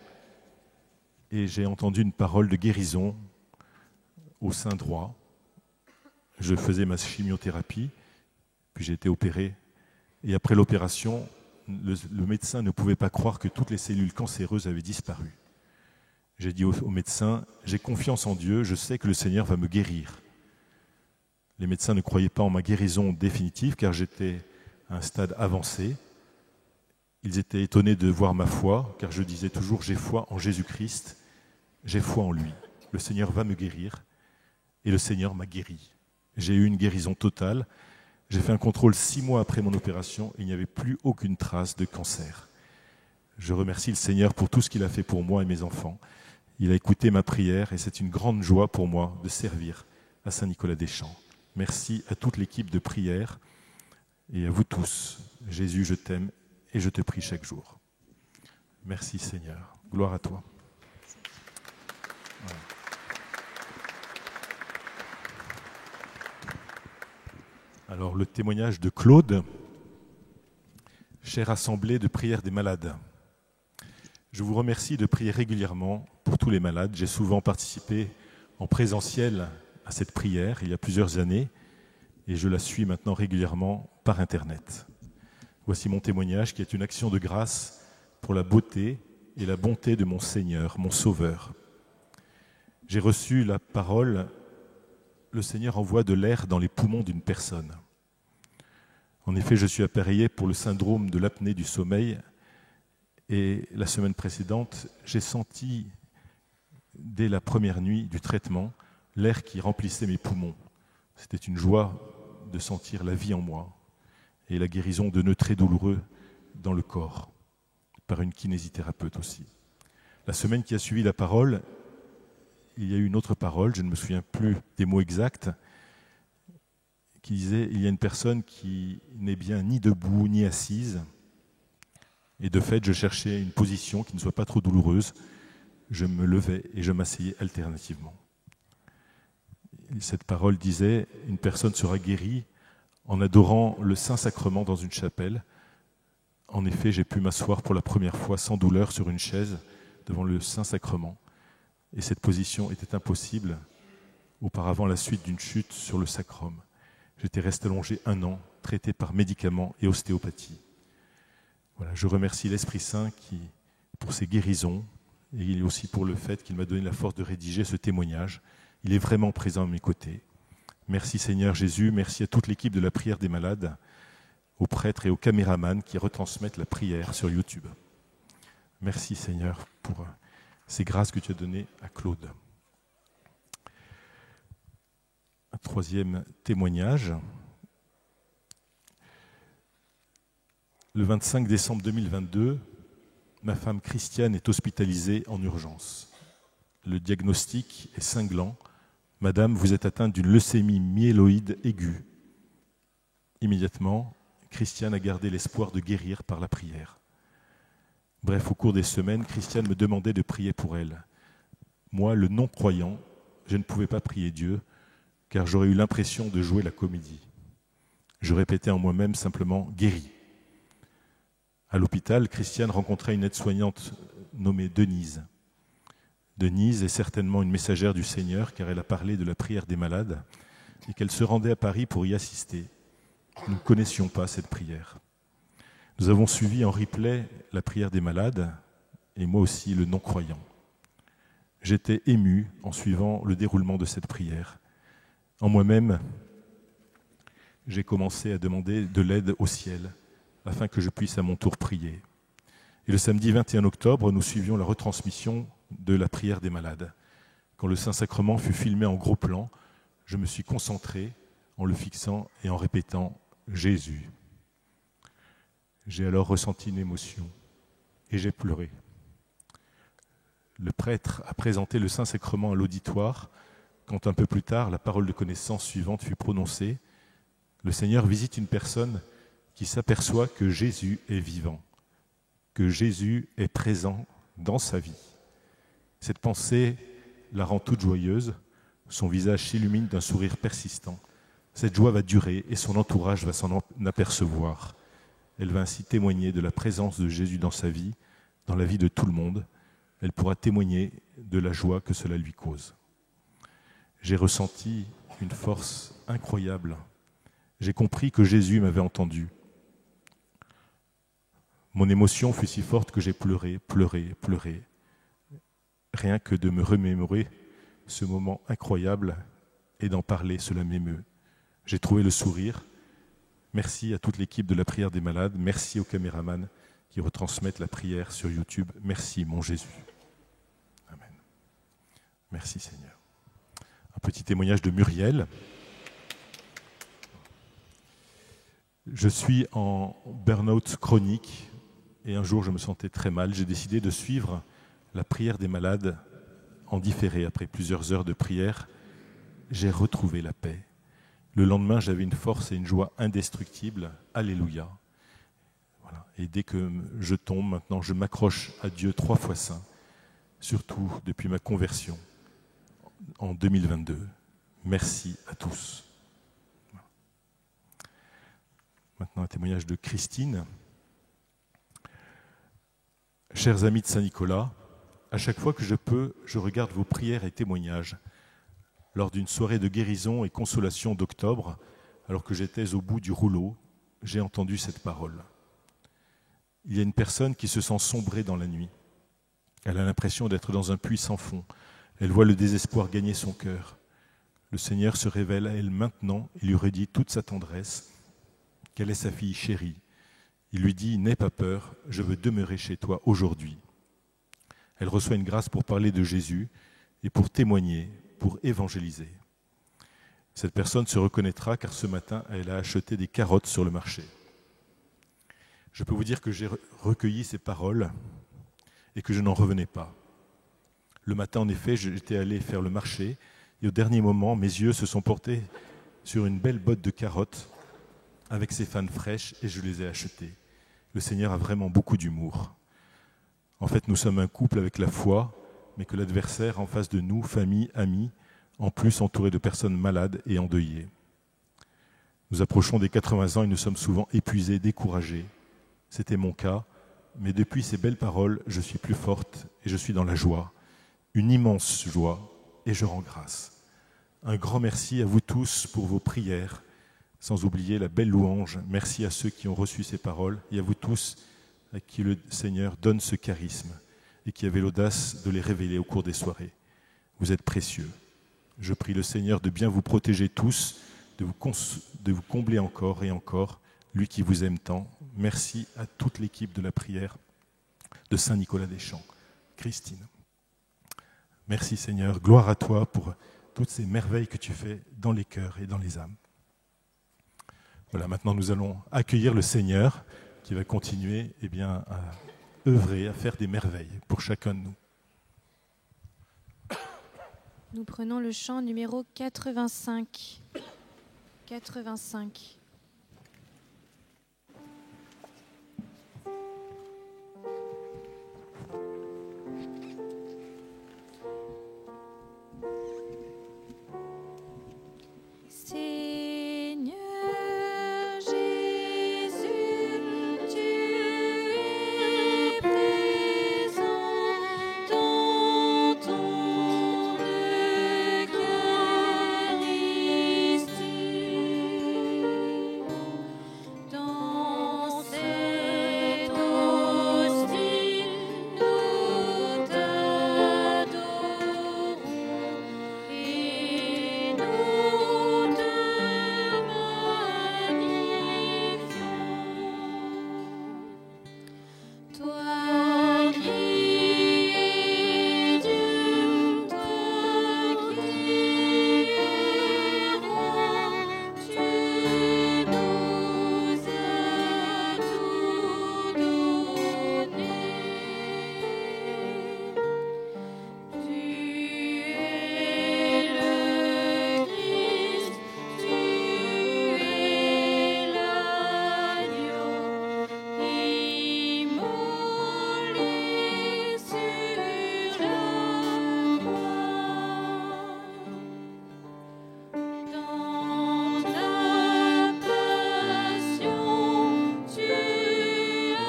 et j'ai entendu une parole de guérison au sein droit. Je faisais ma chimiothérapie, puis j'ai été opéré. Et après l'opération, le médecin ne pouvait pas croire que toutes les cellules cancéreuses avaient disparu. J'ai dit au médecin, j'ai confiance en Dieu, je sais que le Seigneur va me guérir. Les médecins ne croyaient pas en ma guérison définitive car j'étais à un stade avancé. Ils étaient étonnés de voir ma foi car je disais toujours, j'ai foi en Jésus-Christ, j'ai foi en lui. Le Seigneur va me guérir et le Seigneur m'a guéri. J'ai eu une guérison totale. J'ai fait un contrôle 6 mois après mon opération et il n'y avait plus aucune trace de cancer. Je remercie le Seigneur pour tout ce qu'il a fait pour moi et mes enfants. Il a écouté ma prière et c'est une grande joie pour moi de servir à Saint-Nicolas-des-Champs. Merci à toute l'équipe de prière et à vous tous. Jésus, je t'aime et je te prie chaque jour. Merci Seigneur. Gloire à toi. Voilà. Alors le témoignage de Claude, chère assemblée de prière des malades. Je vous remercie de prier régulièrement pour tous les malades. J'ai souvent participé en présentiel à cette prière il y a plusieurs années et je la suis maintenant régulièrement par Internet. Voici mon témoignage qui est une action de grâce pour la beauté et la bonté de mon Seigneur, mon Sauveur. J'ai reçu la parole, le Seigneur envoie de l'air dans les poumons d'une personne. En effet, je suis appareillé pour le syndrome de l'apnée du sommeil et la semaine précédente, j'ai senti, dès la première nuit du traitement, l'air qui remplissait mes poumons. C'était une joie de sentir la vie en moi et la guérison de nœuds très douloureux dans le corps, par une kinésithérapeute aussi. La semaine qui a suivi la parole, il y a eu une autre parole, je ne me souviens plus des mots exacts, qui disait « Il y a une personne qui n'est bien ni debout ni assise, et de fait, je cherchais une position qui ne soit pas trop douloureuse. Je me levais et je m'asseyais alternativement. » Cette parole disait « Une personne sera guérie en adorant le Saint-Sacrement dans une chapelle. » En effet, j'ai pu m'asseoir pour la première fois sans douleur sur une chaise devant le Saint-Sacrement. Et cette position était impossible auparavant à la suite d'une chute sur le sacrum. J'étais resté allongé 1 an, traité par médicaments et ostéopathie. Voilà, je remercie l'Esprit Saint pour ses guérisons et aussi pour le fait qu'il m'a donné la force de rédiger ce témoignage. Il est vraiment présent à mes côtés. Merci Seigneur Jésus, merci à toute l'équipe de la prière des malades, aux prêtres et aux caméramans qui retransmettent la prière sur YouTube. Merci Seigneur pour ces grâces que tu as données à Claude. Un 3e témoignage. Le 25 décembre 2022, ma femme Christiane est hospitalisée en urgence. Le diagnostic est cinglant. Madame, vous êtes atteinte d'une leucémie myéloïde aiguë. Immédiatement, Christiane a gardé l'espoir de guérir par la prière. Bref, au cours des semaines, Christiane me demandait de prier pour elle. Moi, le non-croyant, je ne pouvais pas prier Dieu, car j'aurais eu l'impression de jouer la comédie. Je répétais en moi-même simplement « guéri ». À l'hôpital, Christiane rencontrait une aide-soignante nommée Denise. Denise est certainement une messagère du Seigneur, car elle a parlé de la prière des malades et qu'elle se rendait à Paris pour y assister. Nous ne connaissions pas cette prière. Nous avons suivi en replay la prière des malades, et moi aussi le non-croyant. J'étais ému en suivant le déroulement de cette prière. En moi-même, j'ai commencé à demander de l'aide au ciel, afin que je puisse à mon tour prier. Et le samedi 21 octobre, nous suivions la retransmission de la prière des malades. Quand le Saint-Sacrement fut filmé en gros plan, je me suis concentré en le fixant et en répétant « Jésus ». J'ai alors ressenti une émotion et j'ai pleuré. Le prêtre a présenté le Saint-Sacrement à l'auditoire quand un peu plus tard, la parole de connaissance suivante fut prononcée. Le Seigneur visite une personne qui s'aperçoit que Jésus est vivant, que Jésus est présent dans sa vie. Cette pensée la rend toute joyeuse, son visage s'illumine d'un sourire persistant. Cette joie va durer et son entourage va s'en apercevoir. Elle va ainsi témoigner de la présence de Jésus dans sa vie, dans la vie de tout le monde. Elle pourra témoigner de la joie que cela lui cause. J'ai ressenti une force incroyable. J'ai compris que Jésus m'avait entendu. Mon émotion fut si forte que j'ai pleuré, pleuré, pleuré. Rien que de me remémorer ce moment incroyable et d'en parler, cela m'émeut. J'ai trouvé le sourire. Merci à toute l'équipe de la prière des malades. Merci aux caméramans qui retransmettent la prière sur YouTube. Merci, mon Jésus. Amen. Merci, Seigneur. Un petit témoignage de Muriel. Je suis en burn-out chronique et un jour je me sentais très mal. J'ai décidé de suivre la prière des malades en différé. Après plusieurs heures de prière, j'ai retrouvé la paix. Le lendemain, j'avais une force et une joie indestructibles. Alléluia. Voilà. Et dès que je tombe, maintenant, je m'accroche à Dieu 3 fois saint, surtout depuis ma conversion en 2022. Merci à tous. Maintenant, un témoignage de Christine. Chers amis de Saint-Nicolas, à chaque fois que je peux, je regarde vos prières et témoignages. Lors d'une soirée de guérison et consolation d'octobre, alors que j'étais au bout du rouleau, j'ai entendu cette parole. Il y a une personne qui se sent sombrer dans la nuit. Elle a l'impression d'être dans un puits sans fond. Elle voit le désespoir gagner son cœur. Le Seigneur se révèle à elle maintenant et lui redit toute sa tendresse, qu'elle est sa fille chérie. Il lui dit « N'aie pas peur, je veux demeurer chez toi aujourd'hui ». Elle reçoit une grâce pour parler de Jésus et pour témoigner, pour évangéliser. Cette personne se reconnaîtra car ce matin, elle a acheté des carottes sur le marché. Je peux vous dire que j'ai recueilli ces paroles et que je n'en revenais pas. Le matin, en effet, j'étais allé faire le marché et au dernier moment, mes yeux se sont portés sur une belle botte de carottes avec ses fans fraîches et je les ai achetées. Le Seigneur a vraiment beaucoup d'humour. En fait, nous sommes un couple avec la foi, mais que l'adversaire en face de nous, famille, amis, en plus entouré de personnes malades et endeuillées. Nous approchons des 80 ans et nous sommes souvent épuisés, découragés. C'était mon cas, mais depuis ces belles paroles, je suis plus forte et je suis dans la joie, une immense joie, et je rends grâce. Un grand merci à vous tous pour vos prières, sans oublier la belle louange. Merci à ceux qui ont reçu ces paroles et à vous tous à qui le Seigneur donne ce charisme et qui avez l'audace de les révéler au cours des soirées. Vous êtes précieux. Je prie le Seigneur de bien vous protéger tous, de vous combler encore et encore, lui qui vous aime tant. Merci à toute l'équipe de la prière de Saint-Nicolas-des-Champs. Christine. Merci Seigneur, gloire à toi pour toutes ces merveilles que tu fais dans les cœurs et dans les âmes. Voilà, maintenant nous allons accueillir le Seigneur qui va continuer à œuvrer, à faire des merveilles pour chacun de nous. Nous prenons le chant numéro 85. 85. Seigneur Jésus, tu es présent dans ton Eucharistie, dans cette hostie, nous t'adorons et nous te magnifions. Toi qui es Dieu, toi qui es roi, tu nous as tout donné. Tu es le Christ, tu es l'agneau immolé sur la croix. Dans ta passion, tu as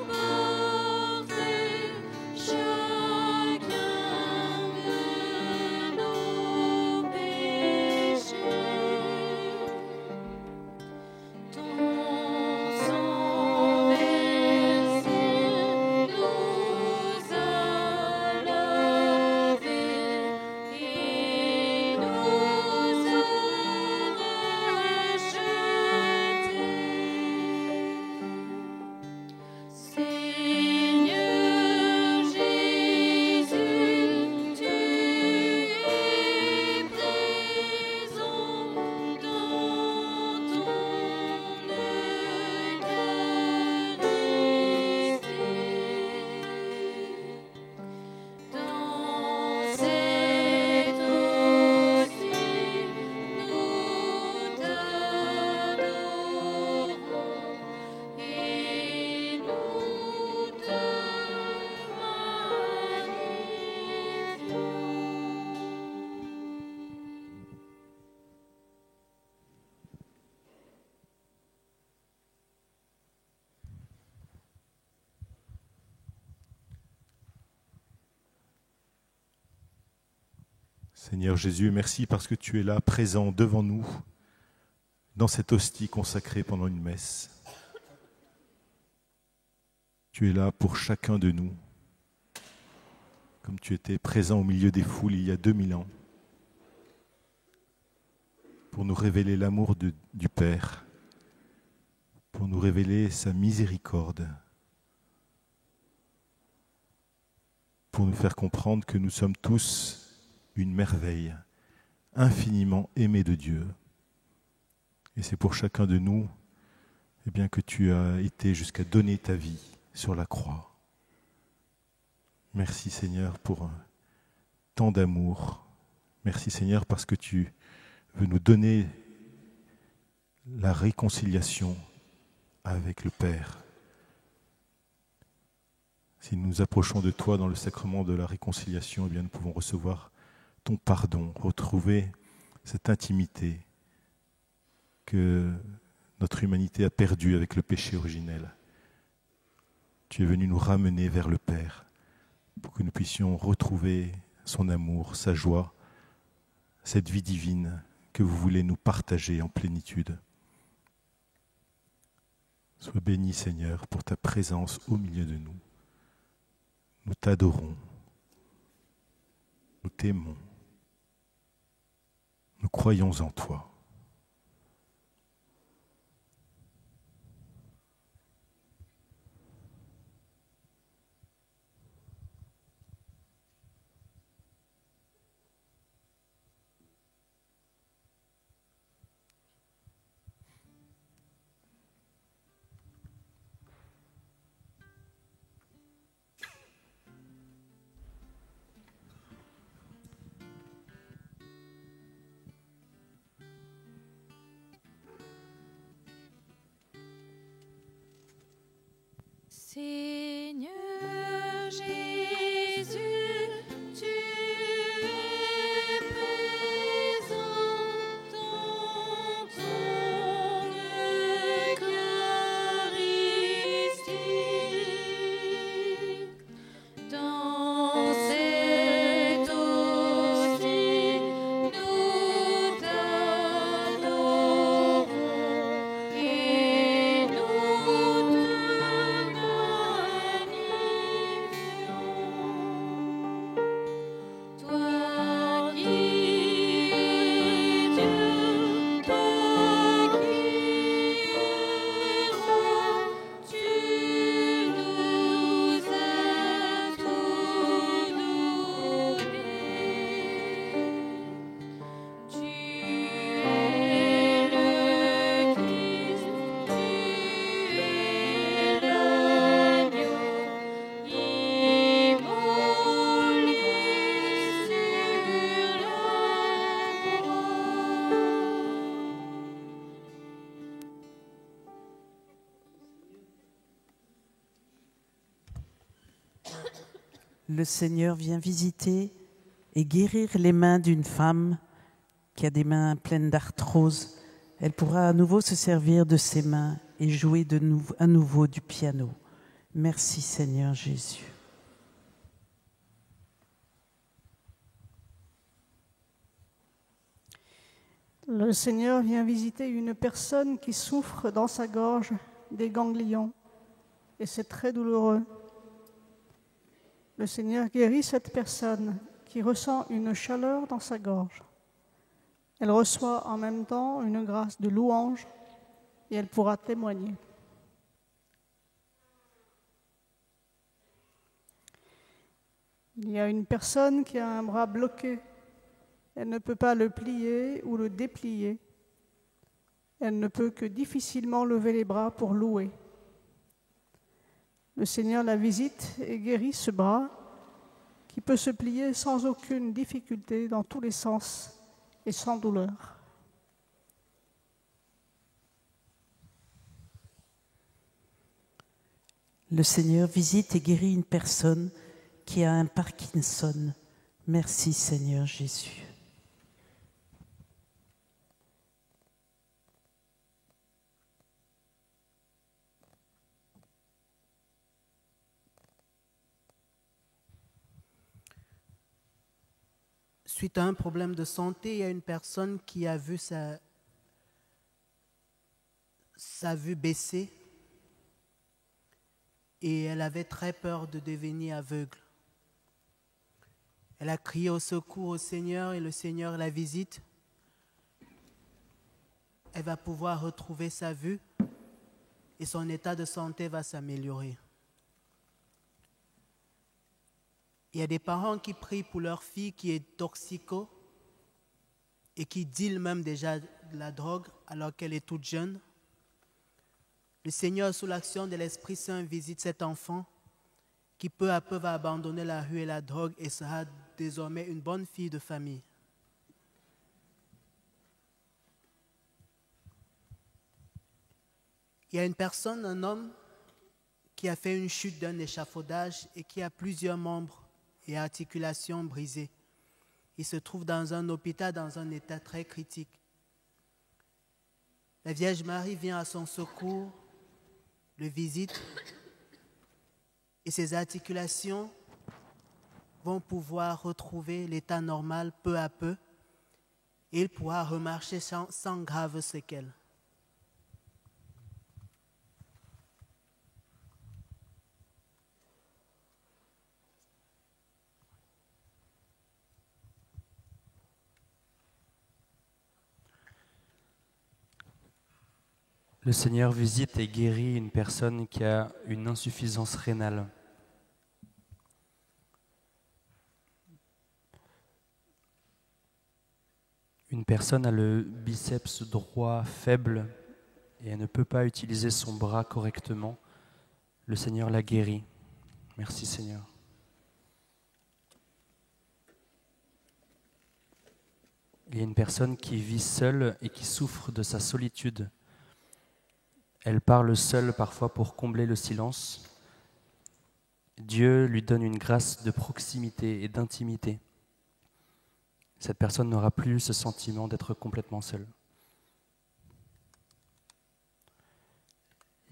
porté chacun de nos péchés. Ton sang versé nous a lavés et nous a rachetés. Seigneur Jésus, tu es présent dans ton Eucharistie, dans cette hostie, nous t'adorons et nous te magnifions. Seigneur Jésus, merci parce que tu es là, présent devant nous, dans cette hostie consacrée pendant une messe. Tu es là pour chacun de nous, comme tu étais présent au milieu des foules il y a 2000 ans, pour nous révéler l'amour du Père, pour nous révéler sa miséricorde, pour nous faire comprendre que nous sommes tous une merveille, infiniment aimée de Dieu. Et c'est pour chacun de nous que tu as été jusqu'à donner ta vie sur la croix. Merci Seigneur pour tant d'amour. Merci Seigneur parce que tu veux nous donner la réconciliation avec le Père. Si nous nous approchons de toi dans le sacrement de la réconciliation, nous pouvons recevoir ton pardon, retrouver cette intimité que notre humanité a perdue avec le péché originel. Tu es venu nous ramener vers le Père pour que nous puissions retrouver son amour, sa joie, cette vie divine que vous voulez nous partager en plénitude. Sois béni, Seigneur, pour ta présence au milieu de nous. Nous t'adorons, nous t'aimons, nous croyons en toi. Le Seigneur vient visiter et guérir les mains d'une femme qui a des mains pleines d'arthrose. Elle pourra à nouveau se servir de ses mains et jouer à nouveau du piano. Merci Seigneur Jésus. Le Seigneur vient visiter une personne qui souffre dans sa gorge des ganglions et c'est très douloureux. Le Seigneur guérit cette personne qui ressent une chaleur dans sa gorge. Elle reçoit en même temps une grâce de louange et elle pourra témoigner. Il y a une personne qui a un bras bloqué. Elle ne peut pas le plier ou le déplier. Elle ne peut que difficilement lever les bras pour louer. Le Seigneur la visite et guérit ce bras qui peut se plier sans aucune difficulté dans tous les sens et sans douleur. Le Seigneur visite et guérit une personne qui a un Parkinson. Merci Seigneur Jésus. Suite à un problème de santé, il y a une personne qui a vu sa vue baisser et elle avait très peur de devenir aveugle. Elle a crié au secours au Seigneur et le Seigneur la visite. Elle va pouvoir retrouver sa vue et son état de santé va s'améliorer. Il y a des parents qui prient pour leur fille qui est toxico et qui deal même déjà de la drogue alors qu'elle est toute jeune. Le Seigneur, sous l'action de l'Esprit Saint, visite cet enfant qui peu à peu va abandonner la rue et la drogue et sera désormais une bonne fille de famille. Il y a une personne, un homme, qui a fait une chute d'un échafaudage et qui a plusieurs membres et articulations brisées. Il se trouve dans un hôpital dans un état très critique. La Vierge Marie vient à son secours, le visite et ses articulations vont pouvoir retrouver l'état normal peu à peu et il pourra remarcher sans graves séquelles. Le Seigneur visite et guérit une personne qui a une insuffisance rénale. Une personne a le biceps droit faible et elle ne peut pas utiliser son bras correctement. Le Seigneur la guérit. Merci Seigneur. Il y a une personne qui vit seule et qui souffre de sa solitude. Elle parle seule parfois pour combler le silence. Dieu lui donne une grâce de proximité et d'intimité. Cette personne n'aura plus ce sentiment d'être complètement seule.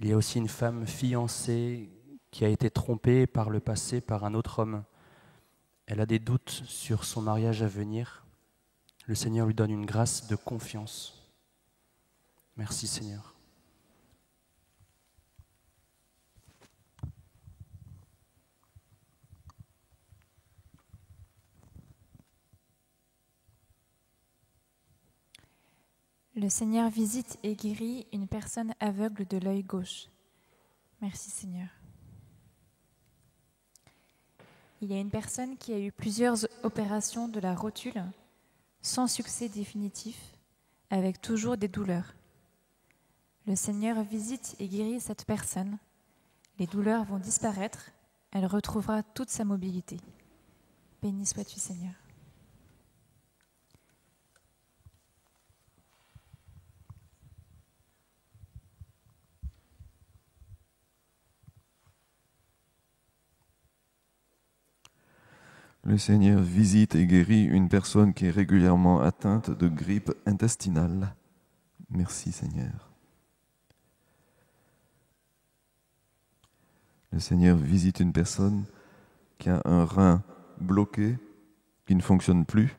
Il y a aussi une femme fiancée qui a été trompée par le passé par un autre homme. Elle a des doutes sur son mariage à venir. Le Seigneur lui donne une grâce de confiance. Merci Seigneur. Le Seigneur visite et guérit une personne aveugle de l'œil gauche. Merci Seigneur. Il y a une personne qui a eu plusieurs opérations de la rotule sans succès définitif, avec toujours des douleurs. Le Seigneur visite et guérit cette personne. Les douleurs vont disparaître. Elle retrouvera toute sa mobilité. Béni sois-tu Seigneur. Le Seigneur visite et guérit une personne qui est régulièrement atteinte de grippe intestinale. Merci Seigneur. Le Seigneur visite une personne qui a un rein bloqué, qui ne fonctionne plus.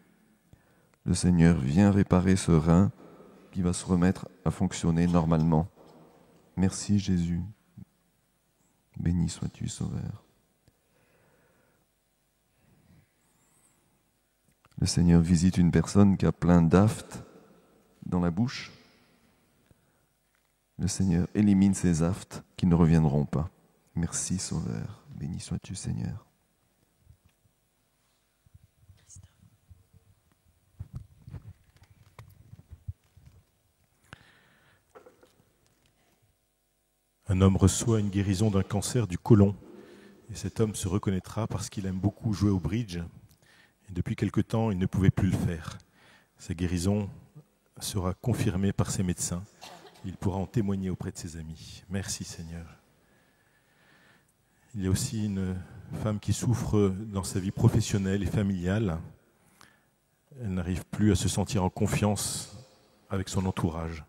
Le Seigneur vient réparer ce rein qui va se remettre à fonctionner normalement. Merci Jésus. Béni sois-tu, Sauveur. Le Seigneur visite une personne qui a plein d'aftes dans la bouche. Le Seigneur élimine ces aftes qui ne reviendront pas. Merci Sauveur. Béni sois-tu, Seigneur. Un homme reçoit une guérison d'un cancer du côlon. Et cet homme se reconnaîtra parce qu'il aime beaucoup jouer au bridge. Et depuis quelque temps, il ne pouvait plus le faire. Sa guérison sera confirmée par ses médecins. Il pourra en témoigner auprès de ses amis. Merci Seigneur. Il y a aussi une femme qui souffre dans sa vie professionnelle et familiale. Elle n'arrive plus à se sentir en confiance avec son entourage.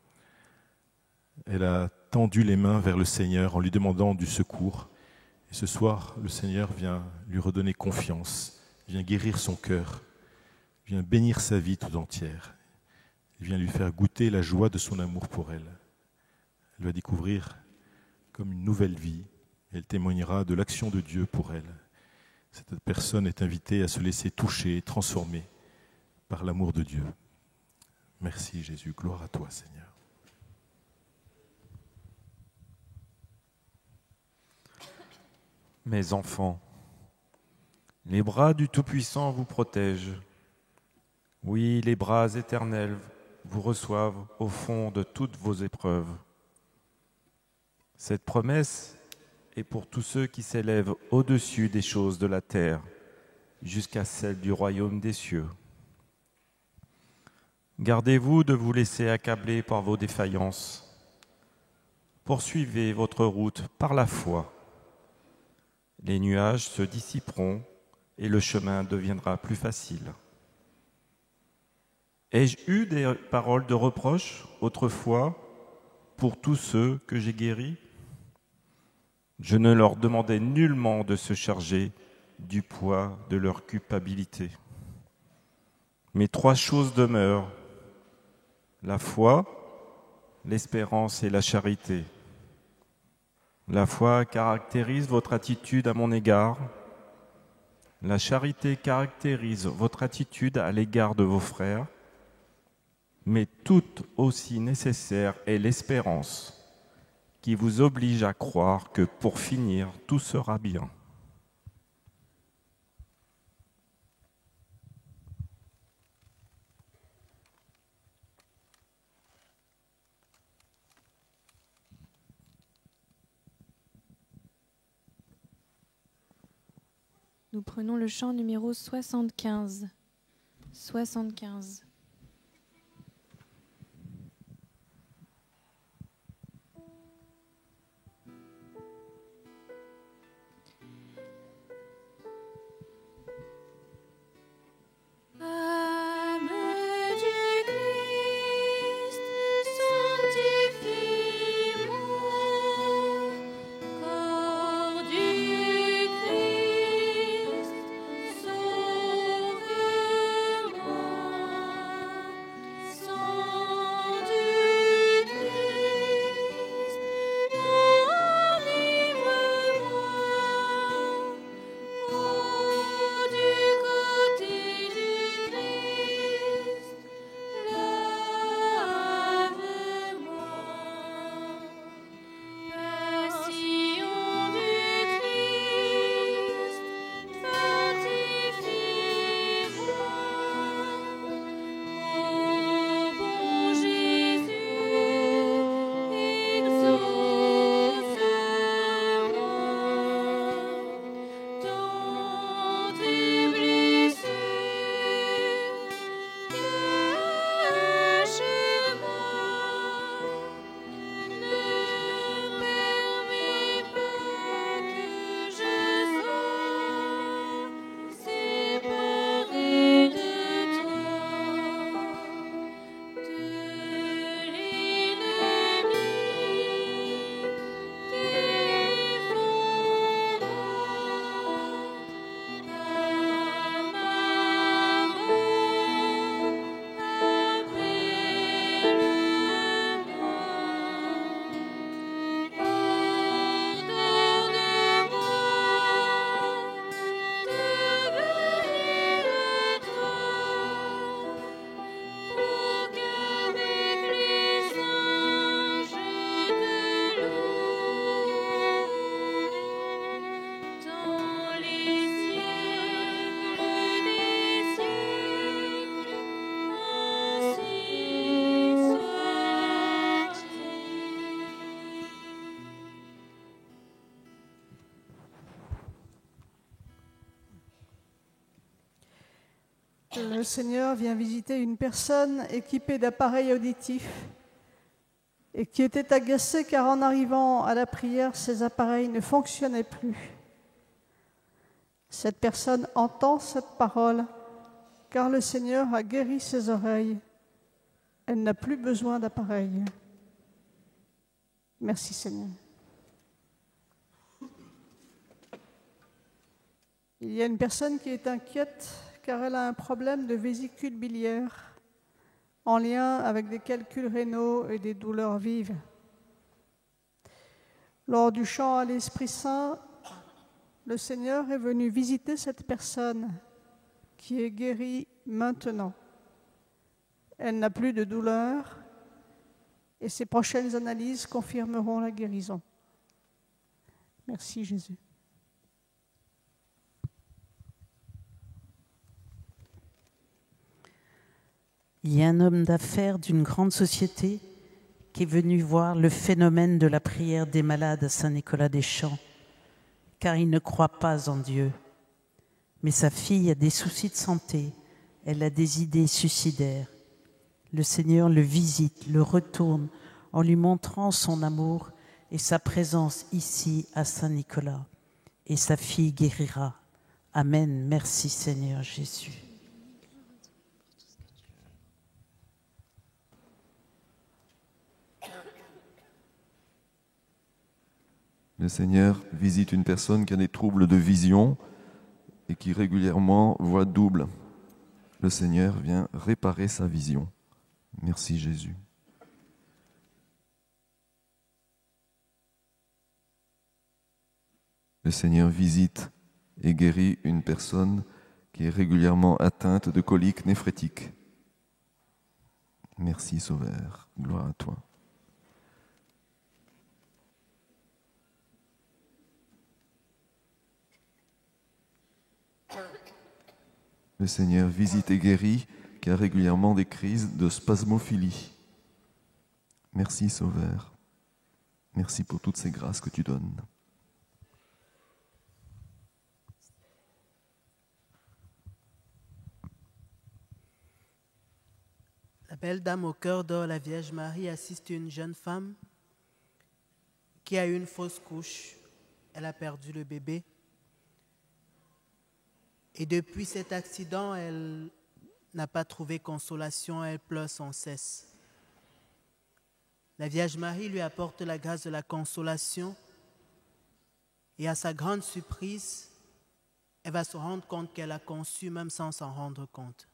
Elle a tendu les mains vers le Seigneur en lui demandant du secours. Et ce soir, le Seigneur vient lui redonner confiance, vient guérir son cœur, vient bénir sa vie tout entière. Il vient lui faire goûter la joie de son amour pour elle. Elle va découvrir comme une nouvelle vie. Elle témoignera de l'action de Dieu pour elle. Cette personne est invitée à se laisser toucher, transformer par l'amour de Dieu. Merci Jésus, gloire à toi Seigneur. Mes enfants, les bras du Tout-Puissant vous protègent. Oui, les bras éternels vous reçoivent au fond de toutes vos épreuves. Cette promesse est pour tous ceux qui s'élèvent au-dessus des choses de la terre, jusqu'à celle du royaume des cieux. Gardez-vous de vous laisser accabler par vos défaillances. Poursuivez votre route par la foi. Les nuages se dissiperont et le chemin deviendra plus facile. Ai-je eu des paroles de reproche autrefois pour tous ceux que j'ai guéris? Je ne leur demandais nullement de se charger du poids de leur culpabilité. Mais 3 choses demeurent: la foi, l'espérance et la charité. La foi caractérise votre attitude à mon égard. La charité caractérise votre attitude à l'égard de vos frères. Mais tout aussi nécessaire est l'espérance, qui vous oblige à croire que pour finir, tout sera bien. Nous prenons le chant numéro 75. 75. Âme du Christ, sanctifie-moi. Corps du Christ, sauve-moi. Le Seigneur vient visiter une personne équipée d'appareils auditifs et qui était agacée car en arrivant à la prière, ses appareils ne fonctionnaient plus. Cette personne entend cette parole car le Seigneur a guéri ses oreilles. Elle n'a plus besoin d'appareil. Merci Seigneur. Il y a une personne qui est inquiète car elle a un problème de vésicule biliaire en lien avec des calculs rénaux et des douleurs vives. Lors du chant à l'Esprit Saint, le Seigneur est venu visiter cette personne qui est guérie maintenant. Elle n'a plus de douleur et ses prochaines analyses confirmeront la guérison. Merci Jésus. Il y a un homme d'affaires d'une grande société qui est venu voir le phénomène de la prière des malades à Saint-Nicolas-des-Champs, car il ne croit pas en Dieu. Mais sa fille a des soucis de santé, elle a des idées suicidaires. Le Seigneur le visite, le retourne en lui montrant son amour et sa présence ici à Saint-Nicolas. Et sa fille guérira. Amen. Merci Seigneur Jésus. Le Seigneur visite une personne qui a des troubles de vision et qui régulièrement voit double. Le Seigneur vient réparer sa vision. Merci Jésus. Le Seigneur visite et guérit une personne qui est régulièrement atteinte de coliques néphrétiques. Merci Sauveur, gloire à toi. Le Seigneur visite et guérit qui a régulièrement des crises de spasmophilie. Merci Sauveur. Merci pour toutes ces grâces que tu donnes. La belle dame au cœur d'or, la Vierge Marie, assiste une jeune femme qui a eu une fausse couche. Elle a perdu le bébé. Et depuis cet accident, elle n'a pas trouvé consolation, elle pleure sans cesse. La Vierge Marie lui apporte la grâce de la consolation et à sa grande surprise, elle va se rendre compte qu'elle a conçu même sans s'en rendre compte.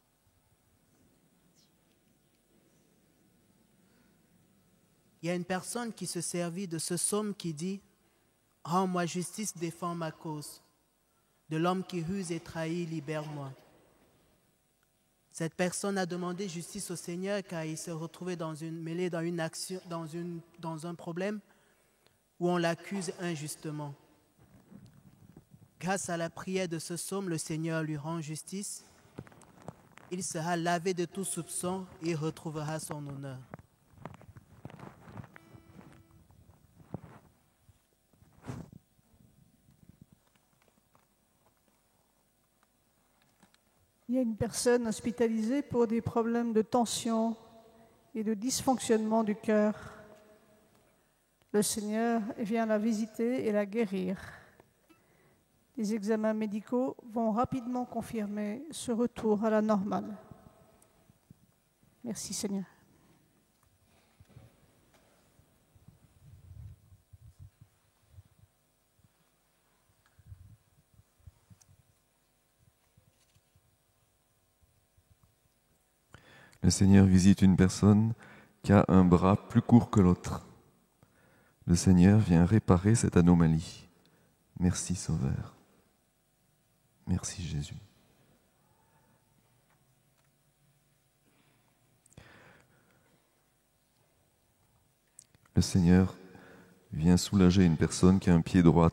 Il y a une personne qui se servit de ce psaume qui dit « Rends-moi justice, défends ma cause. De l'homme qui ruse et trahit, libère-moi. » Cette personne a demandé justice au Seigneur car il s'est retrouvé mêlé dans une action, dans un problème où on l'accuse injustement. Grâce à la prière de ce psaume, le Seigneur lui rend justice. Il sera lavé de tout soupçon et il retrouvera son honneur. Il y a une personne hospitalisée pour des problèmes de tension et de dysfonctionnement du cœur. Le Seigneur vient la visiter et la guérir. Les examens médicaux vont rapidement confirmer ce retour à la normale. Merci Seigneur. Le Seigneur visite une personne qui a un bras plus court que l'autre. Le Seigneur vient réparer cette anomalie. Merci Sauveur. Merci Jésus. Le Seigneur vient soulager une personne qui a un pied droit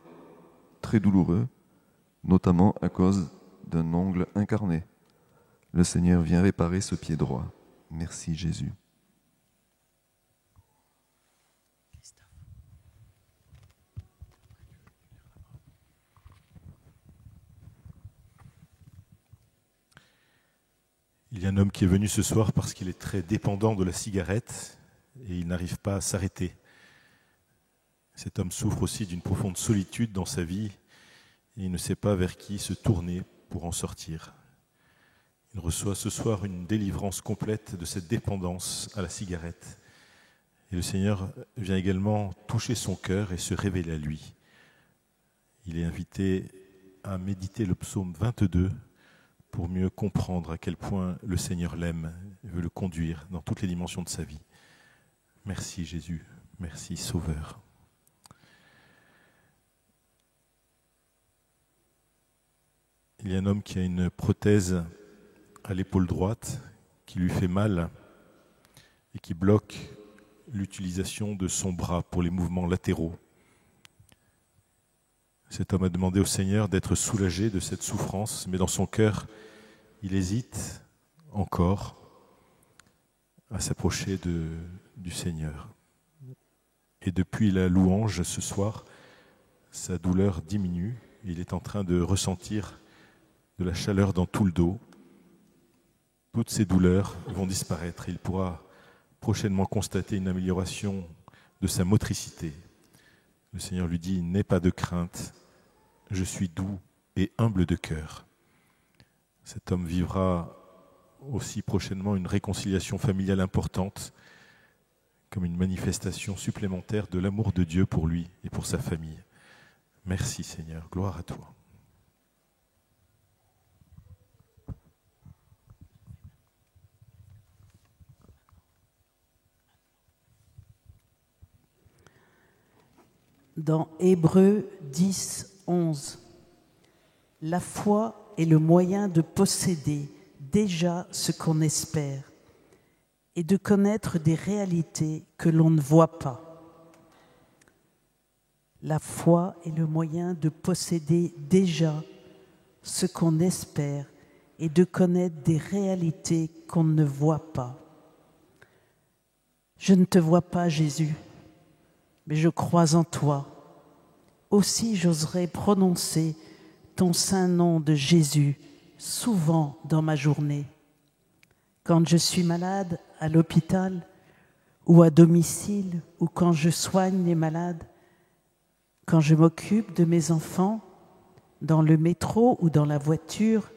très douloureux, notamment à cause d'un ongle incarné. Le Seigneur vient réparer ce pied droit. Merci Jésus. Il y a un homme qui est venu ce soir parce qu'il est très dépendant de la cigarette et il n'arrive pas à s'arrêter. Cet homme souffre aussi d'une profonde solitude dans sa vie et il ne sait pas vers qui se tourner pour en sortir. Il reçoit ce soir une délivrance complète de cette dépendance à la cigarette. Et le Seigneur vient également toucher son cœur et se révéler à lui. Il est invité à méditer le psaume 22 pour mieux comprendre à quel point le Seigneur l'aime et veut le conduire dans toutes les dimensions de sa vie. Merci Jésus, merci Sauveur. Il y a un homme qui a une prothèse à l'épaule droite qui lui fait mal et qui bloque l'utilisation de son bras pour les mouvements latéraux. Cet homme a demandé au Seigneur d'être soulagé de cette souffrance, mais dans son cœur, il hésite encore à s'approcher du Seigneur. Et depuis la louange ce soir, sa douleur diminue. Il est en train de ressentir de la chaleur dans tout le dos. Toutes ces douleurs vont disparaître. Il pourra prochainement constater une amélioration de sa motricité. Le Seigneur lui dit « N'aie pas de crainte, je suis doux et humble de cœur ». Cet homme vivra aussi prochainement une réconciliation familiale importante, comme une manifestation supplémentaire de l'amour de Dieu pour lui et pour sa famille. Merci Seigneur, gloire à toi. Dans Hébreux 10, 11, la foi est le moyen de posséder déjà ce qu'on espère et de connaître des réalités que l'on ne voit pas. La foi est le moyen de posséder déjà ce qu'on espère et de connaître des réalités qu'on ne voit pas. Je ne te vois pas, Jésus, mais je crois en toi. Aussi j'oserai prononcer ton saint nom de Jésus souvent dans ma journée. Quand je suis malade à l'hôpital ou à domicile, ou quand je soigne les malades, quand je m'occupe de mes enfants, dans le métro ou dans la voiture,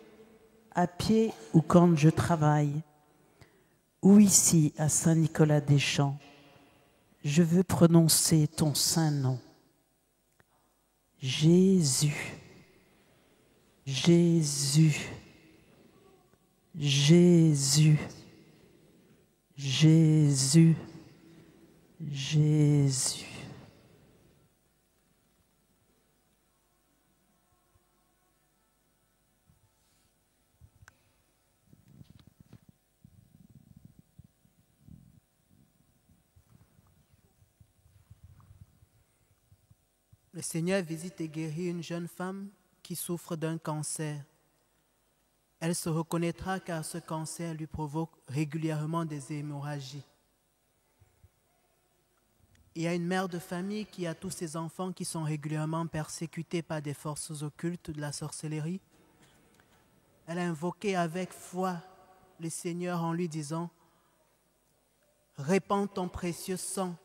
à pied ou quand je travaille, ou ici à Saint-Nicolas-des-Champs, je veux prononcer ton saint nom. Jésus, Jésus, Jésus, Jésus, Jésus. Le Seigneur visite et guérit une jeune femme qui souffre d'un cancer. Elle se reconnaîtra car ce cancer lui provoque régulièrement des hémorragies. Il y a une mère de famille qui a tous ses enfants qui sont régulièrement persécutés par des forces occultes de la sorcellerie. Elle a invoqué avec foi le Seigneur en lui disant « Répands ton précieux sang,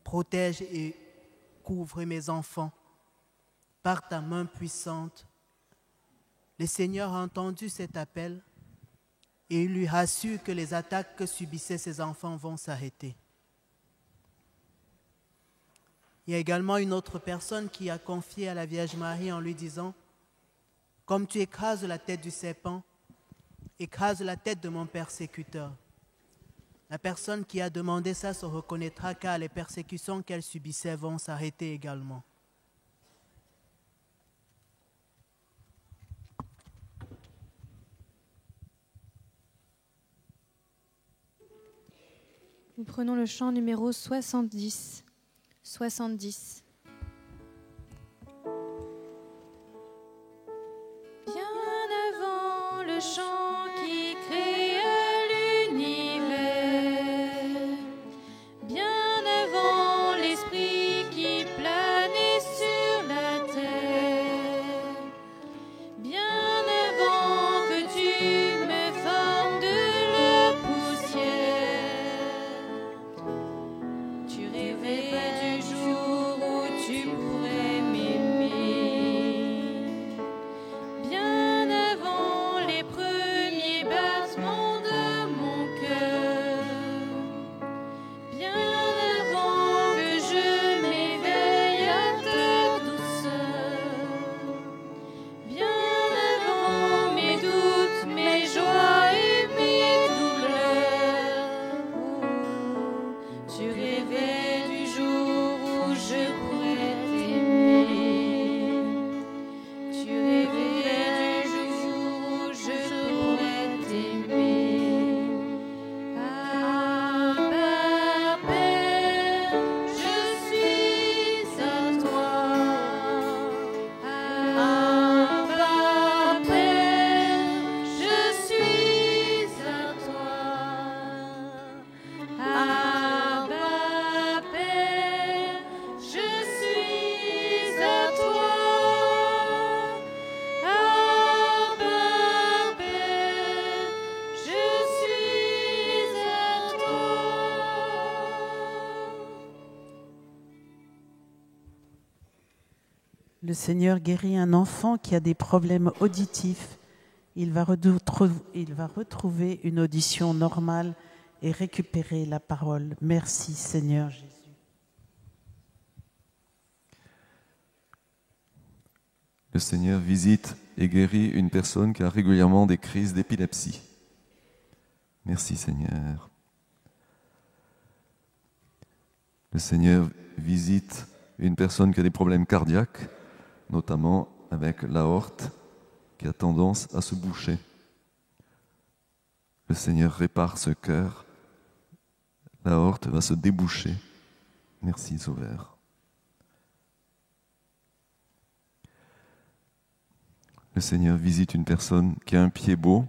protège et couvre mes enfants par ta main puissante. » Le Seigneur a entendu cet appel et il lui rassure que les attaques que subissaient ses enfants vont s'arrêter. Il y a également une autre personne qui a confié à la Vierge Marie en lui disant « Comme tu écrases la tête du serpent, écrase la tête de mon persécuteur. » La personne qui a demandé ça se reconnaîtra car les persécutions qu'elle subissait vont s'arrêter également. Nous prenons le chant numéro 70. 70. Bien avant le chant qui créa l'univers, bien avant l'esprit qui planait sur la terre, bien avant que tu me formes de Le Seigneur guérit un enfant qui a des problèmes auditifs. Il va retrouver une audition normale et récupérer la parole. Merci Seigneur Jésus. Le Seigneur visite et guérit une personne qui a régulièrement des crises d'épilepsie. Merci Seigneur. Le Seigneur visite une personne qui a des problèmes cardiaques, notamment avec l'aorte qui a tendance à se boucher. Le Seigneur répare ce cœur. L'aorte va se déboucher. Merci Sauveur. Le Seigneur visite une personne qui a un pied beau.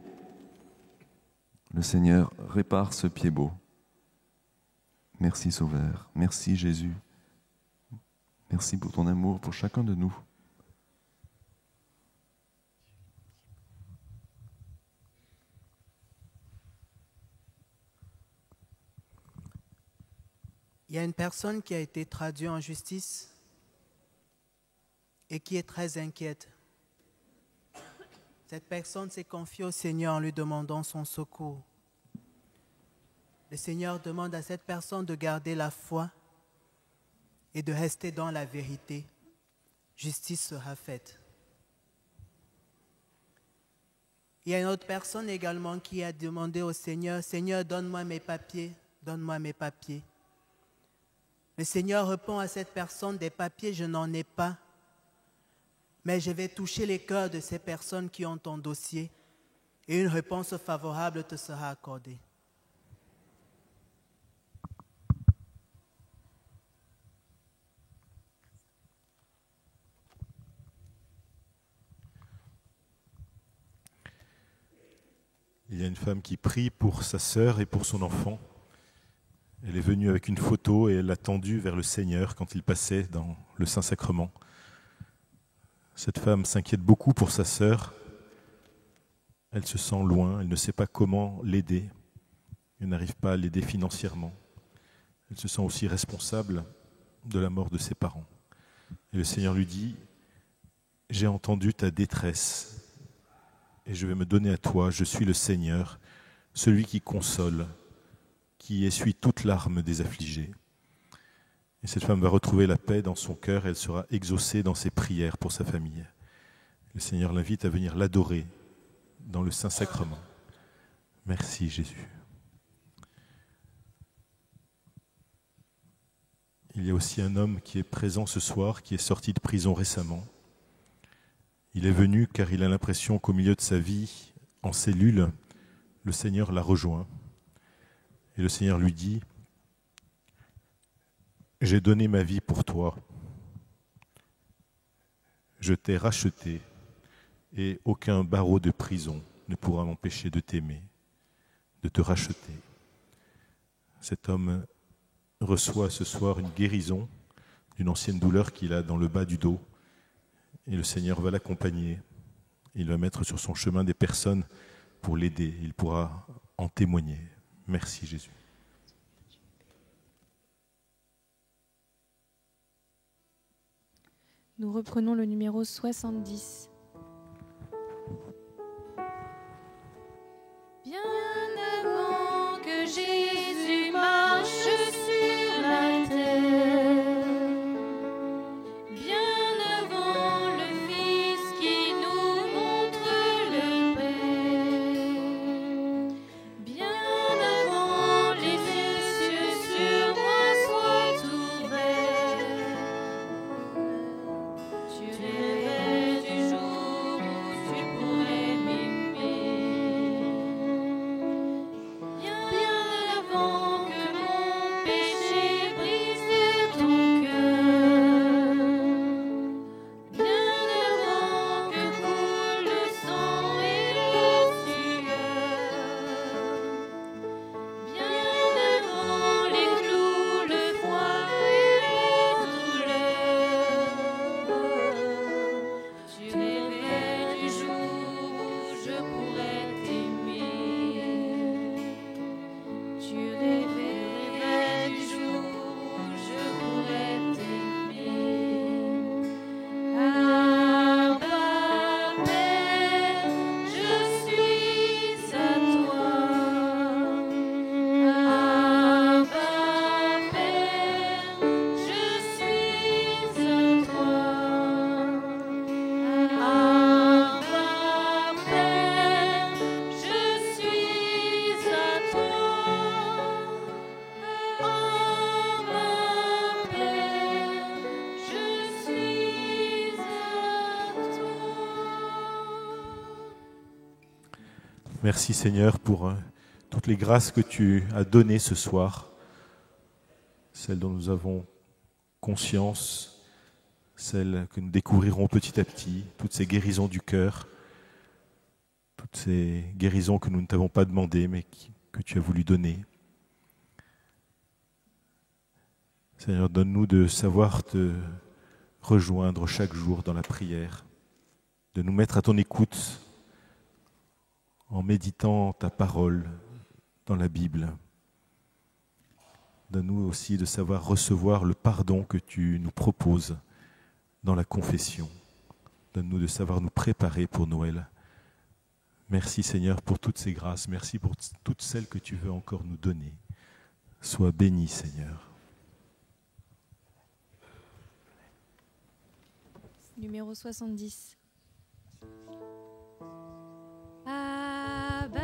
Le Seigneur répare ce pied beau. Merci Sauveur. Merci Jésus. Merci pour ton amour pour chacun de nous. Il y a une personne qui a été traduite en justice et qui est très inquiète. Cette personne s'est confiée au Seigneur en lui demandant son secours. Le Seigneur demande à cette personne de garder la foi et de rester dans la vérité. Justice sera faite. Il y a une autre personne également qui a demandé au Seigneur, « Seigneur, donne-moi mes papiers, donne-moi mes papiers. » Le Seigneur répond à cette personne, « Des papiers, je n'en ai pas. Mais je vais toucher les cœurs de ces personnes qui ont ton dossier et une réponse favorable te sera accordée. » Il y a une femme qui prie pour sa sœur et pour son enfant. Elle est venue avec une photo et elle l'a tendue vers le Seigneur quand il passait dans le Saint-Sacrement. Cette femme s'inquiète beaucoup pour sa sœur. Elle se sent loin, elle ne sait pas comment l'aider. Elle n'arrive pas à l'aider financièrement. Elle se sent aussi responsable de la mort de ses parents. Et le Seigneur lui dit, « J'ai entendu ta détresse et je vais me donner à toi. Je suis le Seigneur, celui qui console, qui essuie toute larme des affligés. » Et cette femme va retrouver la paix dans son cœur et elle sera exaucée dans ses prières pour sa famille. Le Seigneur l'invite à venir l'adorer dans le Saint-Sacrement. Merci Jésus. Il y a aussi un homme qui est présent ce soir, qui est sorti de prison récemment. Il est venu car il a l'impression qu'au milieu de sa vie, en cellule, le Seigneur l'a rejoint. Et le Seigneur lui dit, « J'ai donné ma vie pour toi. Je t'ai racheté et aucun barreau de prison ne pourra m'empêcher de t'aimer, de te racheter. » Cet homme reçoit ce soir une guérison d'une ancienne douleur qu'il a dans le bas du dos. Et le Seigneur va l'accompagner. Il va mettre sur son chemin des personnes pour l'aider. Il pourra en témoigner. Merci Jésus. Nous reprenons le numéro 70. Bien avant que Jésus marche sur la terre, bien avant le Fils qui nous montre le Père, bien avant les cieux sur moi soient ouverts, tu rêvais du jour où tu pourrais m'aimer. Merci Seigneur pour toutes les grâces que tu as données ce soir, celles dont nous avons conscience, celles que nous découvrirons petit à petit, toutes ces guérisons du cœur, toutes ces guérisons que nous ne t'avons pas demandées mais que tu as voulu donner. Seigneur, donne-nous de savoir te rejoindre chaque jour dans la prière, de nous mettre à ton écoute en méditant ta parole dans la Bible. Donne-nous aussi de savoir recevoir le pardon que tu nous proposes dans la confession. Donne-nous de savoir nous préparer pour Noël. Merci Seigneur pour toutes ces grâces. Merci pour toutes celles que tu veux encore nous donner. Sois béni Seigneur. Numéro 70. Abba,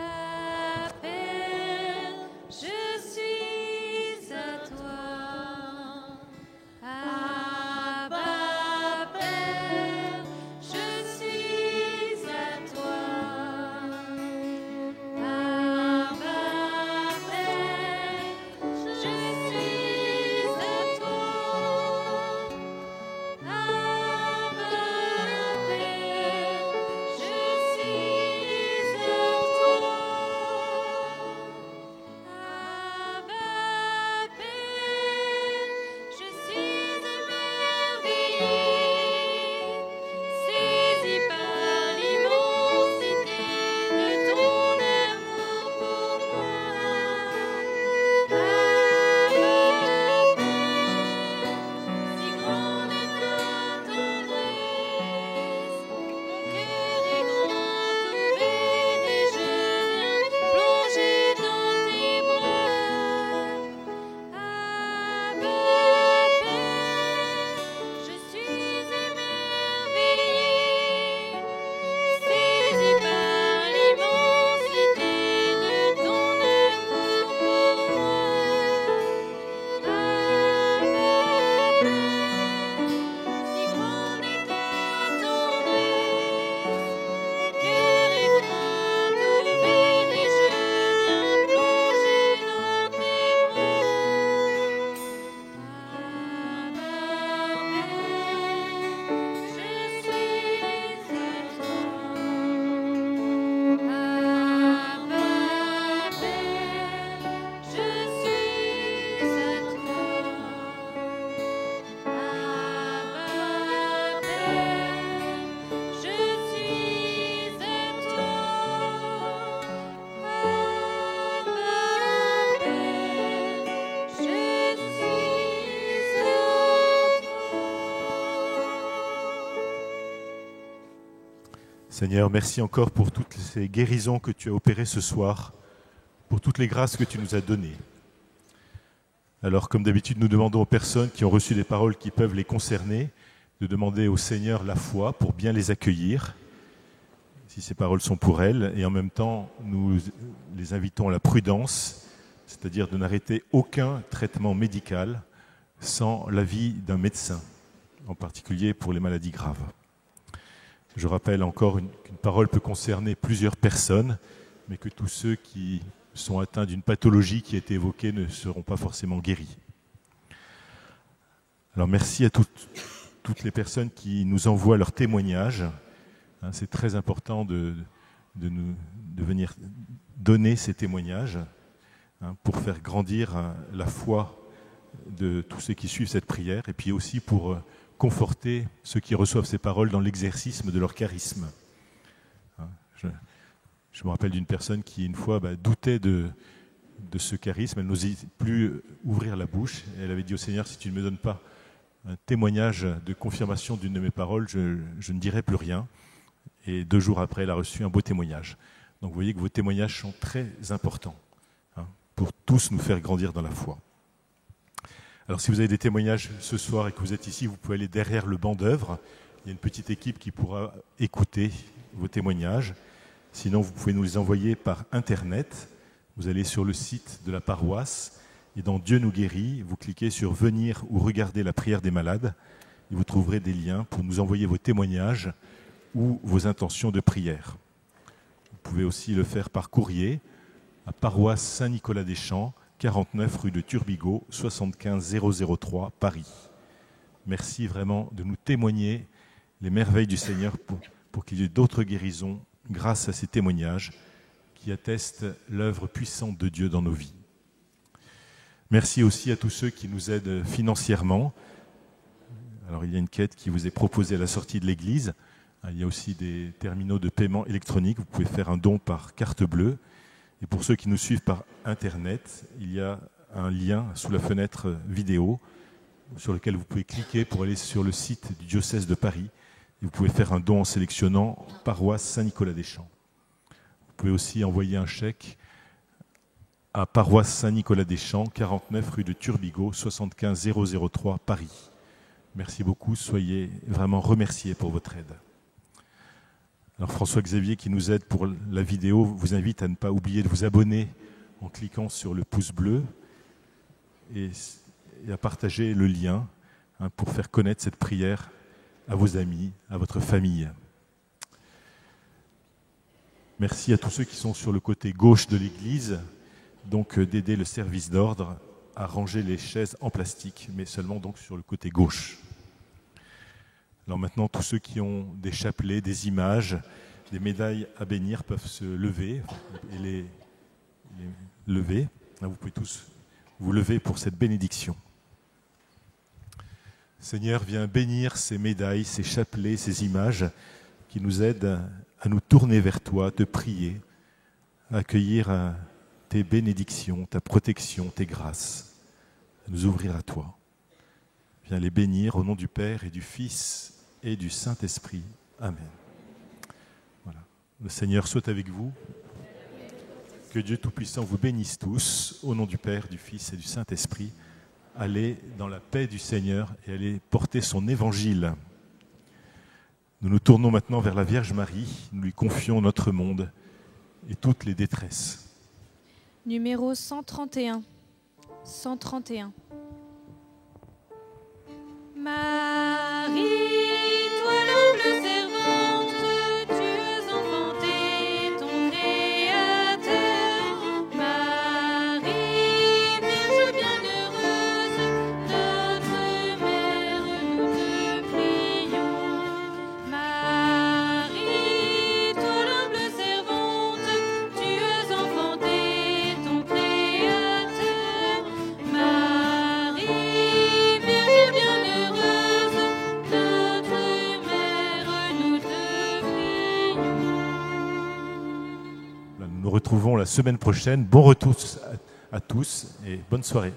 Père, je suis à toi. Abba, Père, je suis à toi. Abba, Père, je suis à toi. Abba, Père, je suis à toi. Abba, Père, je suis émerveillé, saisi par l'immensité de ton amour pour moi. Abba, Père, si grande est ta tendresse, mon cœur est grand ouvert et je viens plonger dans tes bras. Abba, Père, je suis émerveillé, saisi par l'immensité de ton amour pour moi. Abba, Père, si grande est ta tendresse, mon cœur est grand ouvert et je viens plonger dans tes bras. Abba, Père, je suis à toi. Abba, Père, je suis à toi. Abba, Père, je suis à toi. Abba, Père, je suis Seigneur, merci encore pour toutes ces guérisons que tu as opérées ce soir, pour toutes les grâces que tu nous as données. Alors, comme d'habitude, nous demandons aux personnes qui ont reçu des paroles qui peuvent les concerner, de demander au Seigneur la foi pour bien les accueillir, si ces paroles sont pour elles, et en même temps, nous les invitons à la prudence, c'est-à-dire de n'arrêter aucun traitement médical sans l'avis d'un médecin, en particulier pour les maladies graves. Je rappelle encore qu'une parole peut concerner plusieurs personnes, mais que tous ceux qui sont atteints d'une pathologie qui a été évoquée ne seront pas forcément guéris. Alors merci à toutes les personnes qui nous envoient leurs témoignages. C'est très important de venir donner ces témoignages pour faire grandir la foi de tous ceux qui suivent cette prière, et puis aussi pour conforter ceux qui reçoivent ces paroles dans l'exercice de leur charisme. Je me rappelle d'une personne qui, une fois, doutait de ce charisme. Elle n'osait plus ouvrir la bouche. Et elle avait dit au Seigneur, si tu ne me donnes pas un témoignage de confirmation d'une de mes paroles, je ne dirai plus rien. Et 2 jours après, elle a reçu un beau témoignage. Donc vous voyez que vos témoignages sont très importants pour tous nous faire grandir dans la foi. Alors si vous avez des témoignages ce soir et que vous êtes ici, vous pouvez aller derrière le banc d'œuvre. Il y a une petite équipe qui pourra écouter vos témoignages. Sinon, vous pouvez nous les envoyer par Internet. Vous allez sur le site de la paroisse et dans Dieu nous guérit, vous cliquez sur « Venir » ou « Regarder la prière des malades » et vous trouverez des liens pour nous envoyer vos témoignages ou vos intentions de prière. Vous pouvez aussi le faire par courrier à paroisse Saint-Nicolas-des-Champs, 49 rue de Turbigo, 75 003, Paris. Merci vraiment de nous témoigner les merveilles du Seigneur pour qu'il y ait d'autres guérisons grâce à ces témoignages qui attestent l'œuvre puissante de Dieu dans nos vies. Merci aussi à tous ceux qui nous aident financièrement. Alors il y a une quête qui vous est proposée à la sortie de l'église. Il y a aussi des terminaux de paiement électronique. Vous pouvez faire un don par carte bleue. Et pour ceux qui nous suivent par Internet, il y a un lien sous la fenêtre vidéo sur lequel vous pouvez cliquer pour aller sur le site du diocèse de Paris. Et vous pouvez faire un don en sélectionnant paroisse Saint-Nicolas-des-Champs. Vous pouvez aussi envoyer un chèque à paroisse Saint-Nicolas-des-Champs, 49 rue de Turbigo, 75 003, Paris. Merci beaucoup, soyez vraiment remerciés pour votre aide. Alors François-Xavier, qui nous aide pour la vidéo, vous invite à ne pas oublier de vous abonner en cliquant sur le pouce bleu et à partager le lien pour faire connaître cette prière à vos amis, à votre famille. Merci à tous ceux qui sont sur le côté gauche de l'église, donc d'aider le service d'ordre à ranger les chaises en plastique, mais seulement donc sur le côté gauche. Alors maintenant, tous ceux qui ont des chapelets, des images, des médailles à bénir peuvent se lever et les lever. Vous pouvez tous vous lever pour cette bénédiction. Seigneur, viens bénir ces médailles, ces chapelets, ces images qui nous aident à nous tourner vers toi, te prier, à accueillir tes bénédictions, ta protection, tes grâces, à nous ouvrir à toi. Viens les bénir au nom du Père et du Fils et du Saint-Esprit. Amen. Voilà. Le Seigneur soit avec vous. Que Dieu Tout-Puissant vous bénisse tous, au nom du Père, du Fils et du Saint-Esprit. Allez dans la paix du Seigneur et allez porter son évangile. Nous nous tournons maintenant vers la Vierge Marie. Nous lui confions notre monde et toutes les détresses. Numéro 131. 131. Marie, toi l'humble servante, tu as enfanté ton Créateur. Marie, Vierge bienheureuse, notre mère, nous te prions. Marie, toi l'humble servante, tu as enfanté ton Créateur. Marie, Vierge bienheureuse, notre mère, nous te prions. Nous nous retrouvons la semaine prochaine. Bon retour à tous et bonne soirée.